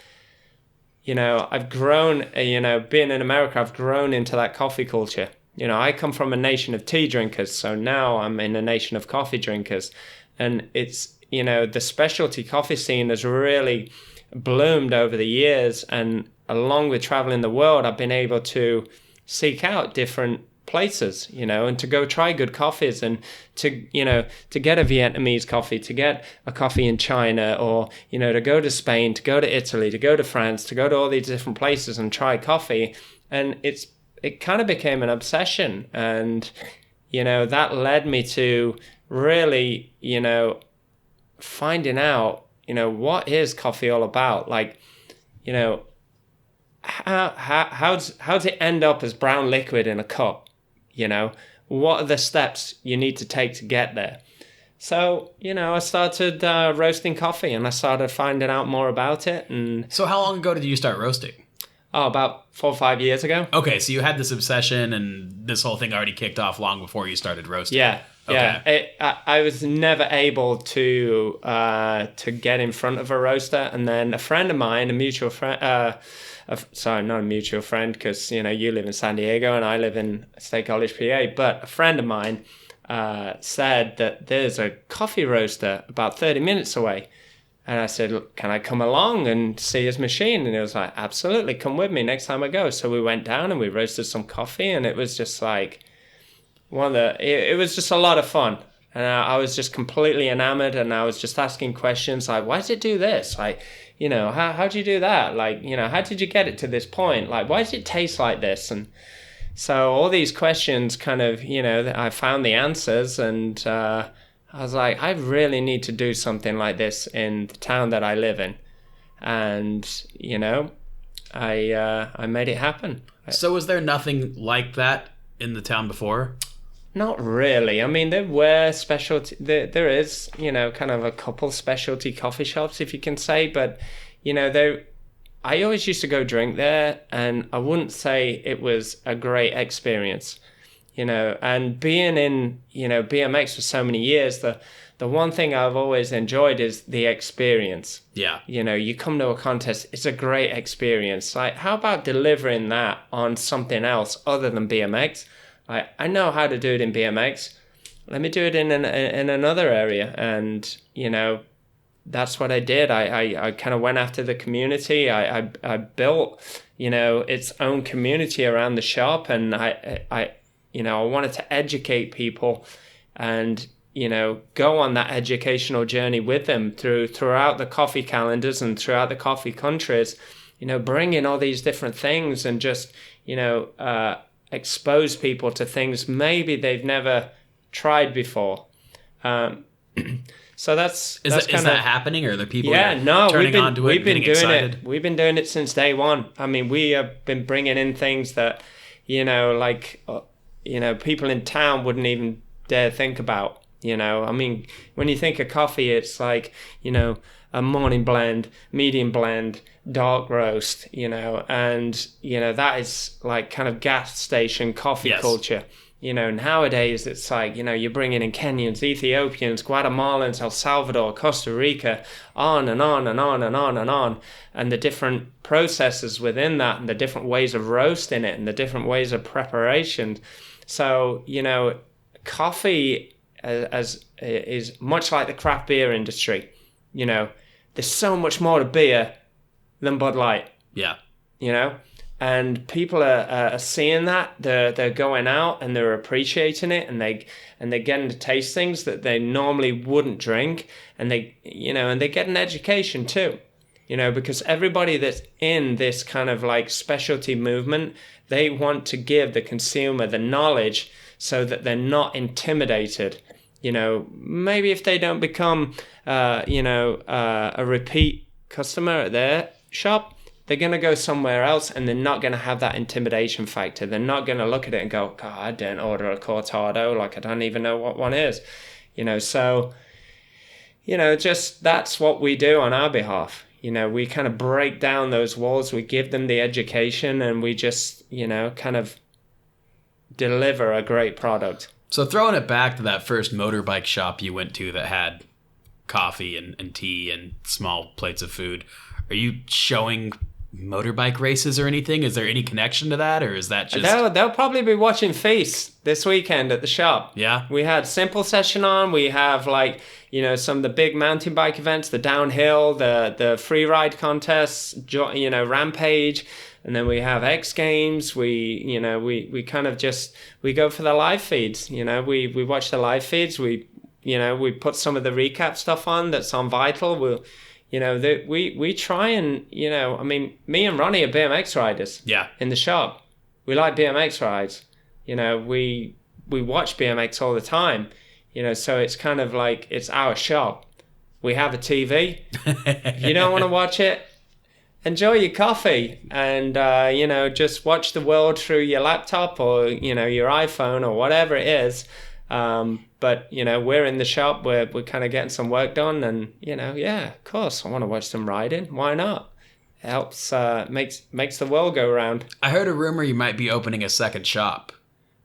I've grown, being in America, I've grown into that coffee culture. I come from a nation of tea drinkers, so now I'm in a nation of coffee drinkers. And it's, the specialty coffee scene has really bloomed over the years. And along with traveling the world, I've been able to seek out different places, and to go try good coffees, and to get a Vietnamese coffee, to get a coffee in China, or, to go to Spain, to go to Italy, to go to France, to go to all these different places and try coffee. And it kind of became an obsession. And, that led me to really, finding out, what is coffee all about? Like, how's it end up as brown liquid in a cup? What are the steps you need to take to get there? So, I started roasting coffee, and I started finding out more about it. And so how long ago did you start roasting? Oh, about 4 or 5 years ago. Okay, so you had this obsession, and this whole thing already kicked off long before you started roasting. Yeah. Okay. Yeah, I was never able to get in front of a roaster, and then a friend of mine, a mutual friend, sorry, not a mutual friend, because you live in San Diego and I live in State College, PA. But a friend of mine said that there's a coffee roaster about 30 minutes away, and I said, "Look, can I come along and see his machine?" And he was like, "Absolutely, come with me next time I go." So we went down and we roasted some coffee, and it was just like it was just a lot of fun. And I was just completely enamored, and I was just asking questions like, why does it do this? Like, how do you do that? Like, how did you get it to this point? Like, why does it taste like this? And so all these questions kind of, I found the answers, and I was like, I really need to do something like this in the town that I live in. And, I made it happen. So was there nothing like that in the town before? Not really. I mean, there were specialty. There is, kind of a couple specialty coffee shops, if you can say. But, I always used to go drink there, and I wouldn't say it was a great experience, And being in, BMX for so many years, the one thing I've always enjoyed is the experience. Yeah. You come to a contest, it's a great experience. Like, how about delivering that on something else other than BMX? I know how to do it in BMX. Let me do it in another area. And, you know, that's what I did. I kind of went after the community. I built, you know, its own community around the shop, and I wanted to educate people and, you know, go on that educational journey with them throughout the coffee calendars and throughout the coffee countries, you know, bring in all these different things and just, you know, expose people to things maybe they've never tried before. So is that happening, or are there people turning onto it, getting excited? We've been doing it since day one. I mean, we have been bringing in things that, you know, like, you know, people in town wouldn't even dare think about. You know, I mean, when you think of coffee, it's like, you know, a morning blend, medium blend, dark roast, you know, and, you know, that is like kind of gas station coffee culture. You know, nowadays it's like, you know, you're bringing in Kenyans, Ethiopians, Guatemalans, El Salvador, Costa Rica, on and on and on and on and on. And the different processes within that, and the different ways of roasting it, and the different ways of preparation. So, you know, coffee is much like the craft beer industry. You know, there's so much more to beer than Bud Light. Yeah. You know? And people are seeing that. They're going out and they're appreciating it, and they're getting to taste things that they normally wouldn't drink, and they get an education too, you know, because everybody that's in this kind of like specialty movement, they want to give the consumer the knowledge so that they're not intimidated. You know, maybe if they don't become a repeat customer at their shop, they're going to go somewhere else, and they're not going to have that intimidation factor. They're not going to look at it and go, God, I didn't order a cortado. Like, I don't even know what one is. You know, so, you know, just that's what we do on our behalf. You know, we kind of break down those walls. We give them the education, and we just, you know, kind of deliver a great product. So throwing it back to that first motorbike shop you went to that had coffee and tea and small plates of food, are you showing motorbike races or anything? Is there any connection to that, or is that just... They'll probably be watching Feast this weekend at the shop. Yeah. We had Simple Session on. We have, like, you know, some of the big mountain bike events, the downhill, the free ride contests, you know, Rampage, and then we have X Games. We kind of just, we go for the live feeds. You know, we watch the live feeds. We put some of the recap stuff on that's on Vital. You know, we try and, you know, I mean, me and Ronnie are BMX riders. Yeah. In the shop. We like BMX rides. You know, we watch BMX all the time. You know, so it's kind of like, it's our shop. We have a TV. If you don't want to watch it, enjoy your coffee and, you know, just watch the world through your laptop or, you know, your iPhone or whatever it is. But, you know, we're in the shop, we're kind of getting some work done, and, you know, yeah, of course, I want to watch some riding. Why not? It helps, makes the world go round. I heard a rumor you might be opening a second shop.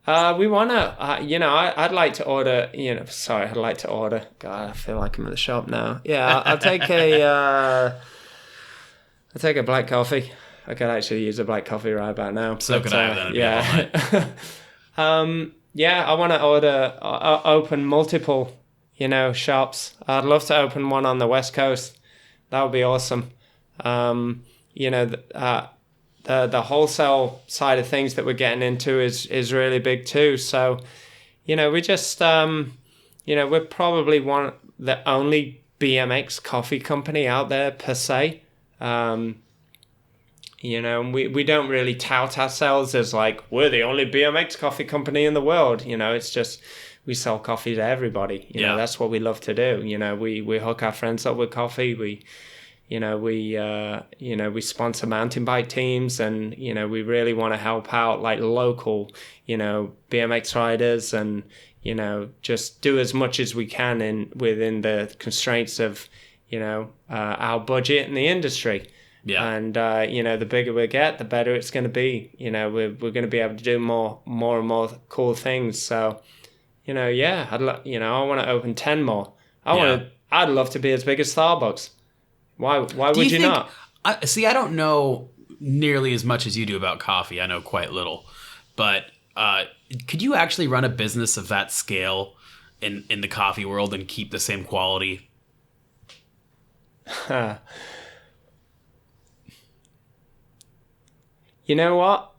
We want to, you know, I'd like to order, you know, sorry, I'd like to order. God, I feel like I'm at the shop now. Yeah, I'll take a black coffee. I could actually use a black coffee right about now. So could I, then. Yeah. Yeah, I want to open multiple, you know, shops. I'd love to open one on the West Coast. That would be awesome. You know, the wholesale side of things that we're getting into is really big too. So, you know, we just, you know, we're probably the only BMX coffee company out there per se. You know, we don't really tout ourselves as like, we're the only BMX coffee company in the world. You know, it's just, we sell coffee to everybody. You know, that's what we love to do. You know, we hook our friends up with coffee. We sponsor mountain bike teams, and, you know, we really want to help out like local, you know, BMX riders, and, you know, just do as much as we can within the constraints of, you know, our budget in the industry. Yeah. And, you know, the bigger we get, the better it's going to be. You know, we're going to be able to do more and more cool things. So, you know, yeah, I want to open 10 more. I'd love to be as big as Starbucks. Why would you not? I don't know nearly as much as you do about coffee. I know quite little. But Could you actually run a business of that scale in the coffee world and keep the same quality? You know what?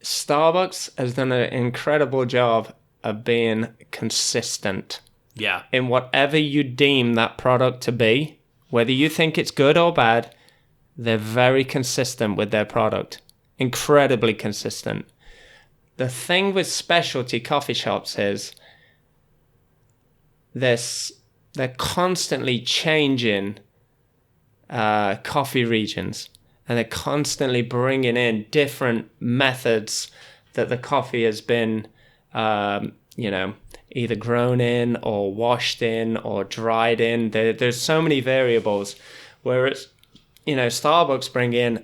Starbucks has done an incredible job of being consistent. Yeah. In whatever you deem that product to be, whether you think it's good or bad, they're very consistent with their product. Incredibly consistent. The thing with specialty coffee shops is they're constantly changing coffee regions, and they're constantly bringing in different methods that the coffee has been, either grown in or washed in or dried in. There's so many variables, whereas, Starbucks bring in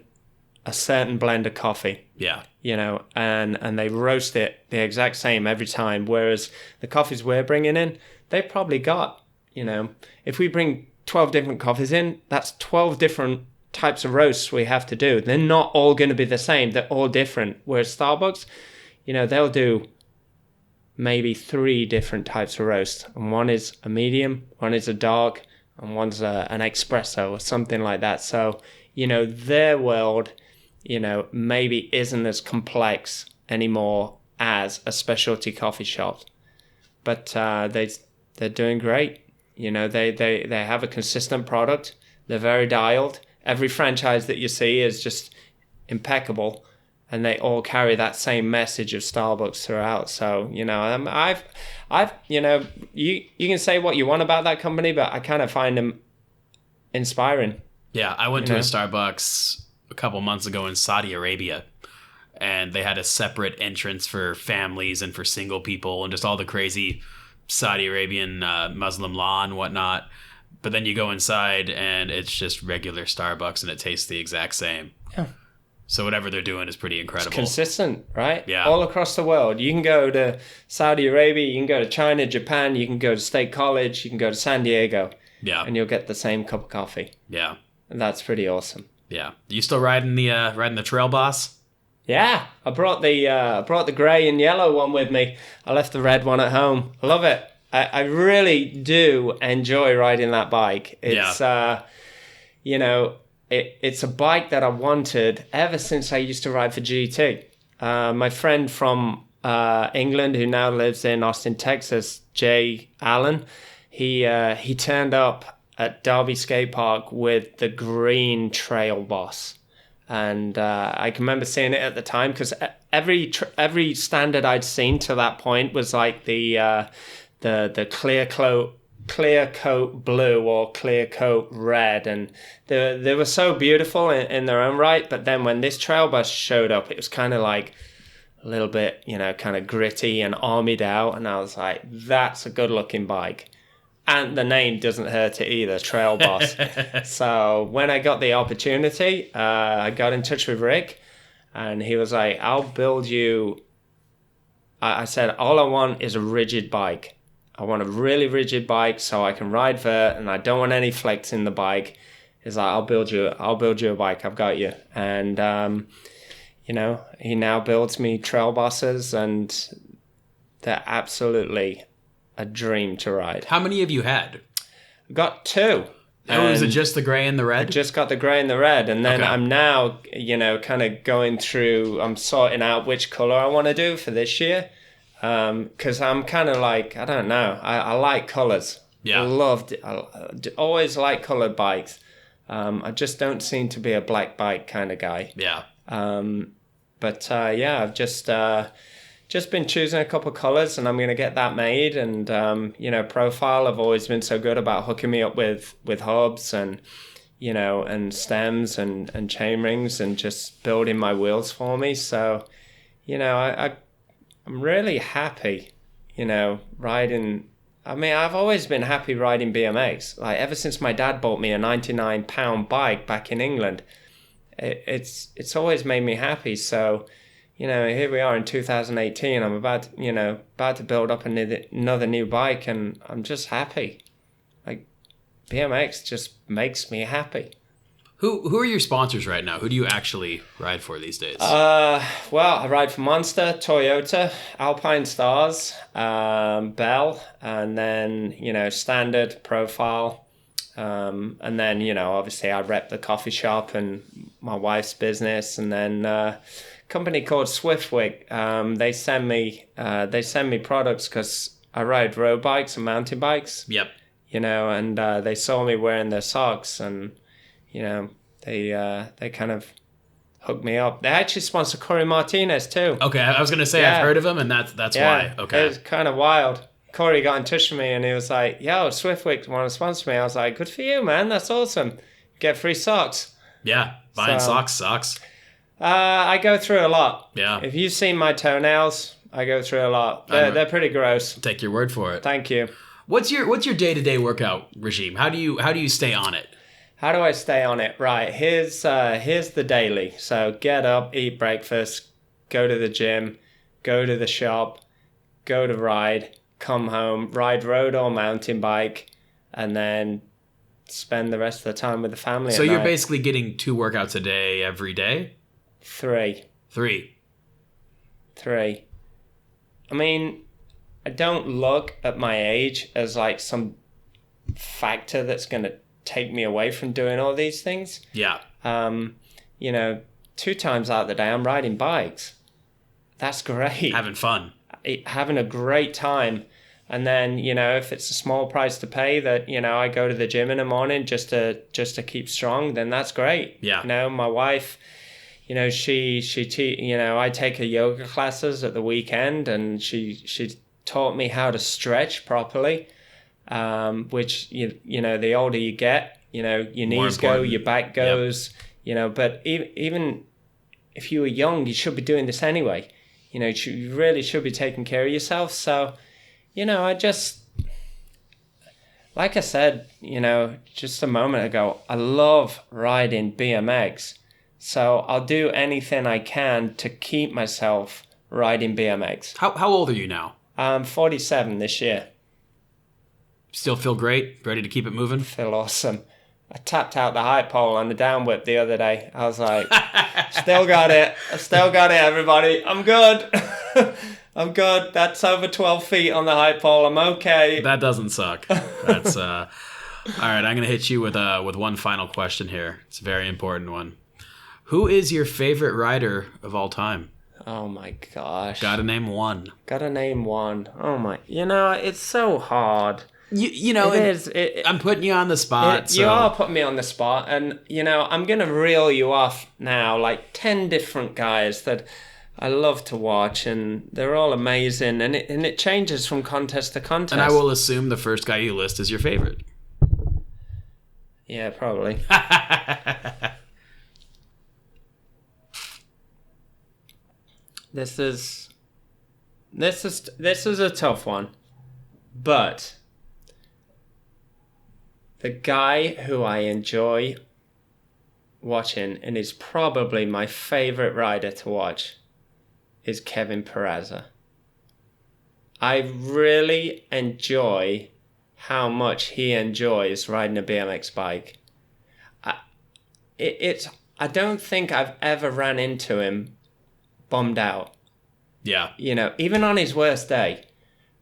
a certain blend of coffee. Yeah. And they roast it the exact same every time. Whereas the coffees we're bringing in, they've probably got, if we bring 12 different coffees in, that's 12 different types of roasts we have to do. They're not all going to be the same. They're all different. Whereas Starbucks, they'll do maybe 3 different types of roast. And one is a medium, one is a dark, and one's an espresso or something like that. So, their world, maybe isn't as complex anymore as a specialty coffee shop. But they're doing great. They have a consistent product. They're very dialed. Every franchise that you see is just impeccable, and they all carry that same message of Starbucks throughout. So, you can say what you want about that company, but I kind of find them inspiring. Yeah, I went to a Starbucks a couple months ago in Saudi Arabia, and they had a separate entrance for families and for single people and just all the crazy Saudi Arabian Muslim law and whatnot. But then you go inside and it's just regular Starbucks and it tastes the exact same. Yeah. So whatever they're doing is pretty incredible. It's consistent, right? Yeah. All across the world. You can go to Saudi Arabia, you can go to China, Japan, you can go to State College, you can go to San Diego. Yeah. And you'll get the same cup of coffee. Yeah. And that's pretty awesome. Yeah. You still riding the Trail Boss? Yeah. I brought the grey and yellow one with me. I left the red one at home. I love it. I really do enjoy riding that bike. It's it's a bike that I wanted ever since I used to ride for GT. My friend from England, who now lives in Austin, Texas, Jay Allen, he turned up at Derby Skate Park with the green Trail Boss. And I can remember seeing it at the time because every standard I'd seen to that point was like the clear coat blue or clear coat red, and they were so beautiful in their own right. But then when this Trail Bus showed up, it was kind of like a little bit, kind of gritty and armied out, and I was like, that's a good looking bike. And the name doesn't hurt it either, Trail Boss. So when I got the opportunity, I got in touch with Rick, and he was like, I'll build you. I said, all I want is a rigid bike. I want a really rigid bike so I can ride Vert, and I don't want any flex in the bike. He's like, I'll build you a bike. I've got you. And, he now builds me Trail Bosses, and they're absolutely a dream to ride. How many have you had? I got 2. Oh, is it just the gray and the red? I just got the grey and the red, and then Okay. I'm now, kind of going through, I'm sorting out which colour I want to do for this year. Because I'm kind of like, I don't know, I like colours. Yeah. I always like coloured bikes. I just don't seem to be a black bike kind of guy. Yeah. I've just been choosing a couple of colours, and I'm going to get that made. And, Profile have always been so good about hooking me up with hubs and, and stems and chain rings and just building my wheels for me. So, I'm really happy, riding. I mean, I've always been happy riding BMX. Like, ever since my dad bought me a 99-pound bike back in England, it's always made me happy. So, here we are in 2018. I'm about to build up another new bike, and I'm just happy. Like, BMX just makes me happy. Who are your sponsors right now? Who do you actually ride for these days? Well, I ride for Monster, Toyota, Alpine Stars, Bell, and then, Standard, Profile. And then, obviously I rep the coffee shop and my wife's business. And then a company called Swiftwick, they send me products because I ride road bikes and mountain bikes. Yep. And they saw me wearing their socks and, they kind of hooked me up. They actually sponsor Corey Martinez too. Okay, I was going to say I've heard of him, and that's why. Okay. It was kind of wild. Corey got in touch with me and he was like, yo, Swiftwick want to sponsor me. I was like, good for you, man. That's awesome. Get free socks. Yeah, buying socks sucks. I go through a lot. Yeah. If you've seen my toenails, I go through a lot. They're pretty gross. Take your word for it. Thank you. What's your day-to-day workout regime? How do you stay on it? How do I stay on it? Right, here's the daily. So get up, eat breakfast, go to the gym, go to the shop, go to ride, come home, ride road or mountain bike, and then spend the rest of the time with the family. So you're basically getting 2 workouts a day every day? 3. 3. I mean, I don't look at my age as like some factor that's going to take me away from doing all these things. Yeah. 2 times out of the day, I'm riding bikes. That's great. Having fun. Having a great time. And then, if it's a small price to pay that, I go to the gym in the morning just to keep strong, then that's great. Yeah. My wife, I take her yoga classes at the weekend and she taught me how to stretch properly. Which, the older you get, your knees go, your back goes, but even if you were young, you should be doing this anyway. You really should be taking care of yourself. So, I just, like I said, just a moment ago, I love riding BMX. So I'll do anything I can to keep myself riding BMX. How old are you now? I'm 47 this year. Still feel great? Ready to keep it moving? Feel awesome. I tapped out the height pole on the down whip the other day. I was like, still got it. I still got it, everybody. I'm good. I'm good. That's over 12 feet on the height pole. I'm okay. That doesn't suck. That's all right, I'm going to hit you with one final question here. It's a very important one. Who is your favorite rider of all time? Oh my gosh. Gotta name one. Oh my. It's so hard. It is. I'm putting you on the spot. You are putting me on the spot. And, I'm going to reel you off now, like 10 different guys that I love to watch. And they're all amazing. And it changes from contest to contest. And I will assume the first guy you list is your favorite. Yeah, probably. This is a tough one. But the guy who I enjoy watching and is probably my favorite rider to watch is Kevin Peraza. I really enjoy how much he enjoys riding a BMX bike. I don't think I've ever ran into him bummed out. Yeah. Even on his worst day.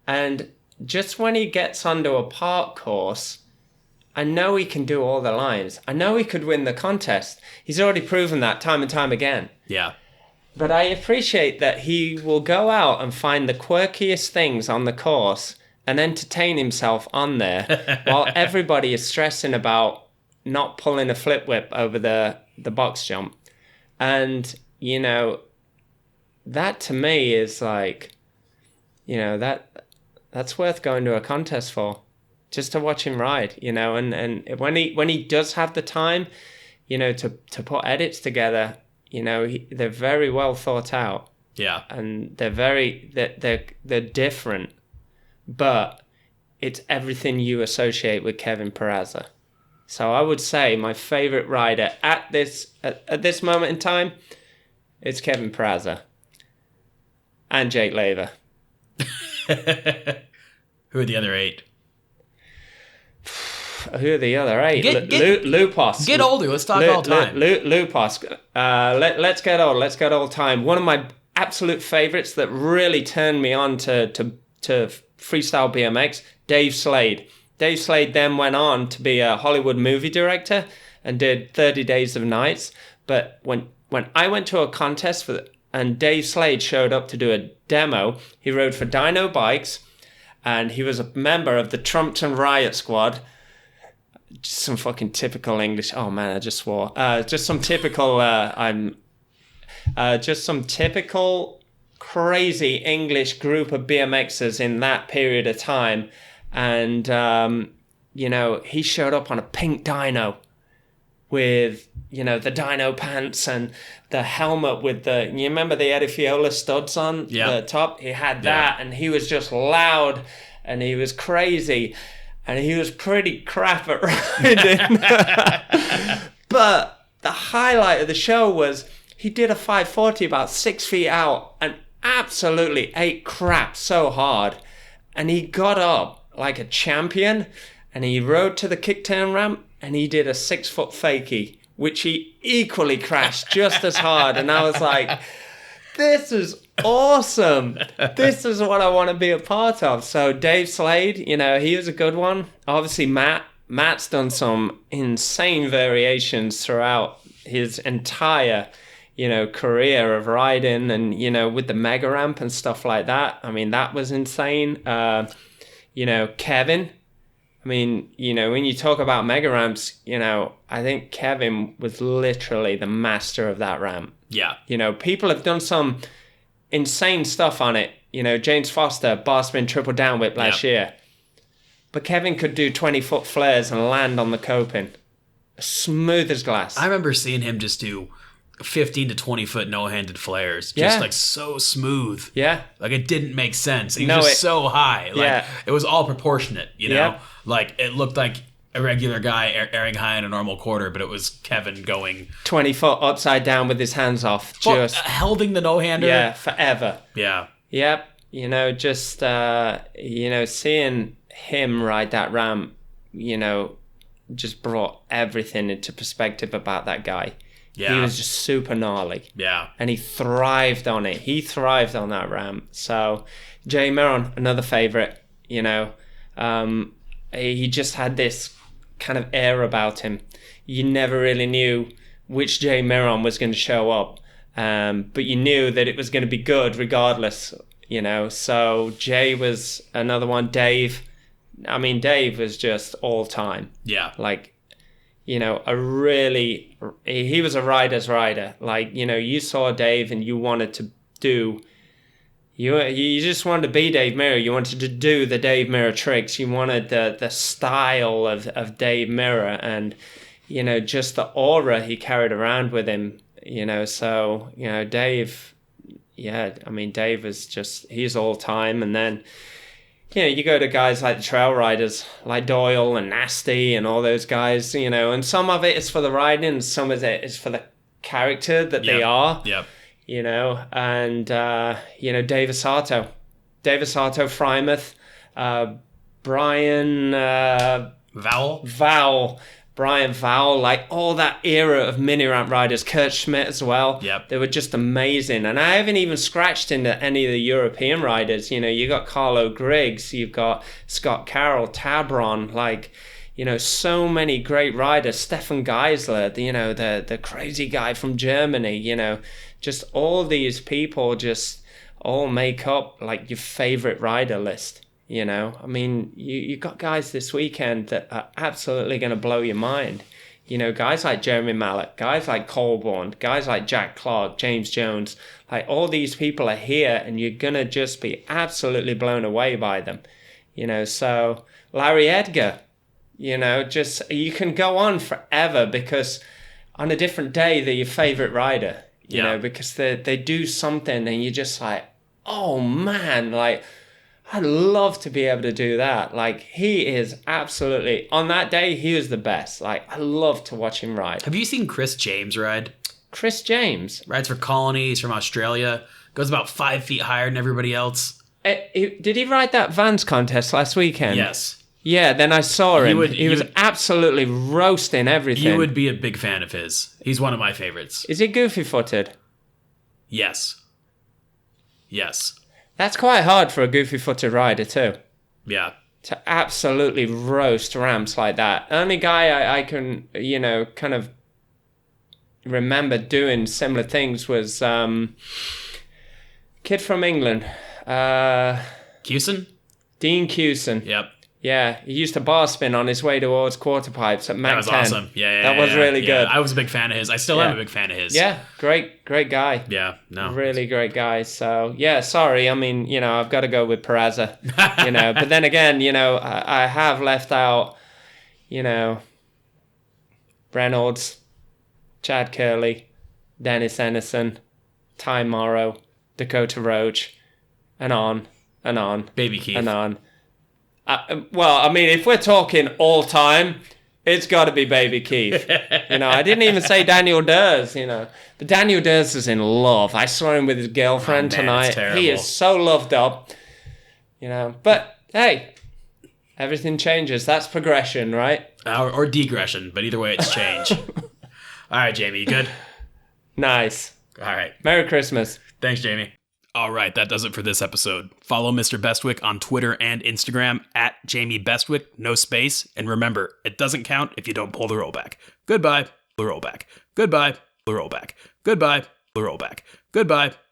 And just when he gets onto a park course, I know he can do all the lines. I know he could win the contest. He's already proven that time and time again. Yeah. But I appreciate that he will go out and find the quirkiest things on the course and entertain himself on there while everybody is stressing about not pulling a flip whip over the box jump. And, that to me is like, that's worth going to a contest for. Just to watch him ride, and when he does have the time, to put edits together, they're very well thought out. Yeah. And they're different, but it's everything you associate with Kevin Peraza. So I would say my favorite rider at this moment in time is Kevin Peraza and Jake Laver. Who are the other 8? Who are the other 8? Lupos. Get older. Let's talk all time. Lupos. Let's get old. Let's get all time. One of my absolute favorites that really turned me on to freestyle BMX, Dave Slade. Dave Slade then went on to be a Hollywood movie director and did 30 Days of Nights. But when I went to a contest and Dave Slade showed up to do a demo, he rode for Dino Bikes, and he was a member of the Trumpton Riot Squad. Just some fucking typical English. Oh man, I just swore. Just some typical. Just some typical crazy English group of BMXers in that period of time, and he showed up on a pink dyno with the dyno pants and the helmet with you remember the Eddie Fiola studs on the top? He had that, and he was just loud, and he was crazy, and he was pretty crap at riding. But the highlight of the show was he did a 540 about 6 feet out and absolutely ate crap so hard, and he got up like a champion, and he rode to the kick turn ramp, and he did a 6 foot fakie, which he equally crashed just as hard. And I was like, this is awesome. This is what I want to be a part of. So Dave Slade, he was a good one. Obviously Matt's done some insane variations throughout his entire career of riding, and with the mega ramp and stuff like that. I mean, that was insane. Kevin, I mean, when you talk about mega ramps, I think Kevin was literally the master of that ramp. Yeah. People have done some insane stuff on it. James Foster, bar spin triple down whip last year. But Kevin could do 20-foot flares and land on the coping. Smooth as glass. I remember seeing him just do 15 to 20 foot no-handed flares. Just like so smooth. Yeah. Like it didn't make sense. He was just so high. Like it was all proportionate, know? Like it looked like a regular guy airing high in a normal quarter, but it was Kevin going 20 foot upside down with his hands off. Just holding the no-hander. Yeah, forever. Yeah. Yep. Just seeing him ride that ramp, just brought everything into perspective about that guy. Yeah. He was just super gnarly. Yeah. And he thrived on it. He thrived on that ramp. So, Jay Miron, another favorite, he just had this kind of air about him. You never really knew which Jay Miron was going to show up. But you knew that it was going to be good regardless, So, Jay was another one. Dave was just all time. Yeah. Like, he was a rider's rider. Like, you saw Dave and you wanted to do, you just wanted to be Dave Mirra. You wanted to do the Dave Mirra tricks. You wanted the style of Dave Mirra, and, just the aura he carried around with him, So, Dave, Dave was just, he's all time. And then, you go to guys like the trail riders, like Doyle and Nasty and all those guys, and some of it is for the riding, and some of it is for the character that they are. Yep. And, Dave Asato, Frymouth, Brian Brian Vowell, like all that era of mini ramp riders, Kurt Schmidt as well. Yep. They were just amazing. And I haven't even scratched into any of the European riders. You got Carlo Griggs, you've got Scott Carroll, Tabron, so many great riders. Stefan Geisler, the crazy guy from Germany, just all these people just all make up like your favorite rider list. You got guys this weekend that are absolutely going to blow your mind. Guys like Jeremy Mallet, guys like Colborne, guys like Jack Clark, James Jones, like all these people are here, and you're going to just be absolutely blown away by them. So Larry Edgar, just you can go on forever, because on a different day they're your favorite rider, because they do something and you're just like, oh man, like, I'd love to be able to do that. Like, he is absolutely, on that day, he was the best. Like, I love to watch him ride. Have you seen Chris James ride? Chris James? Rides for Colony. He's from Australia. Goes about 5 feet higher than everybody else. Did he ride that Vans contest last weekend? Yes. Yeah, then I saw him. He was absolutely roasting everything. You would be a big fan of his. He's one of my favorites. Is he goofy-footed? Yes. That's quite hard for a goofy-footed rider too. Yeah. To absolutely roast ramps like that. Only guy I can, kind of remember doing similar things was kid from England. Cusin? Dean Cusin. Yep. Yeah, he used to bar spin on his way towards quarter pipes at Mac 10. That was awesome. Yeah, that was really good. I was a big fan of his. I still am a big fan of his. Yeah, great guy. Yeah, no. Really great guy. So, yeah, sorry. I mean, I've got to go with Peraza, But then again, I have left out, Reynolds, Chad Curley, Dennis Ennison, Ty Morrow, Dakota Roach, and on and on. Baby Keith. And on. If we're talking all time, it's got to be Baby Keith. I didn't even say Daniel Durs, But Daniel Durs is in love. I saw him with his girlfriend tonight. He is so loved up, But, hey, everything changes. That's progression, right? Or degression, but either way, it's change. All right, Jamie, you good? Nice. All right. Merry Christmas. Thanks, Jamie. All right, that does it for this episode. Follow Mr. Bestwick on Twitter and Instagram at Jamie Bestwick, no space. And remember, it doesn't count if you don't pull the rollback. Goodbye, the rollback. Goodbye, the rollback. Goodbye, the rollback. Goodbye.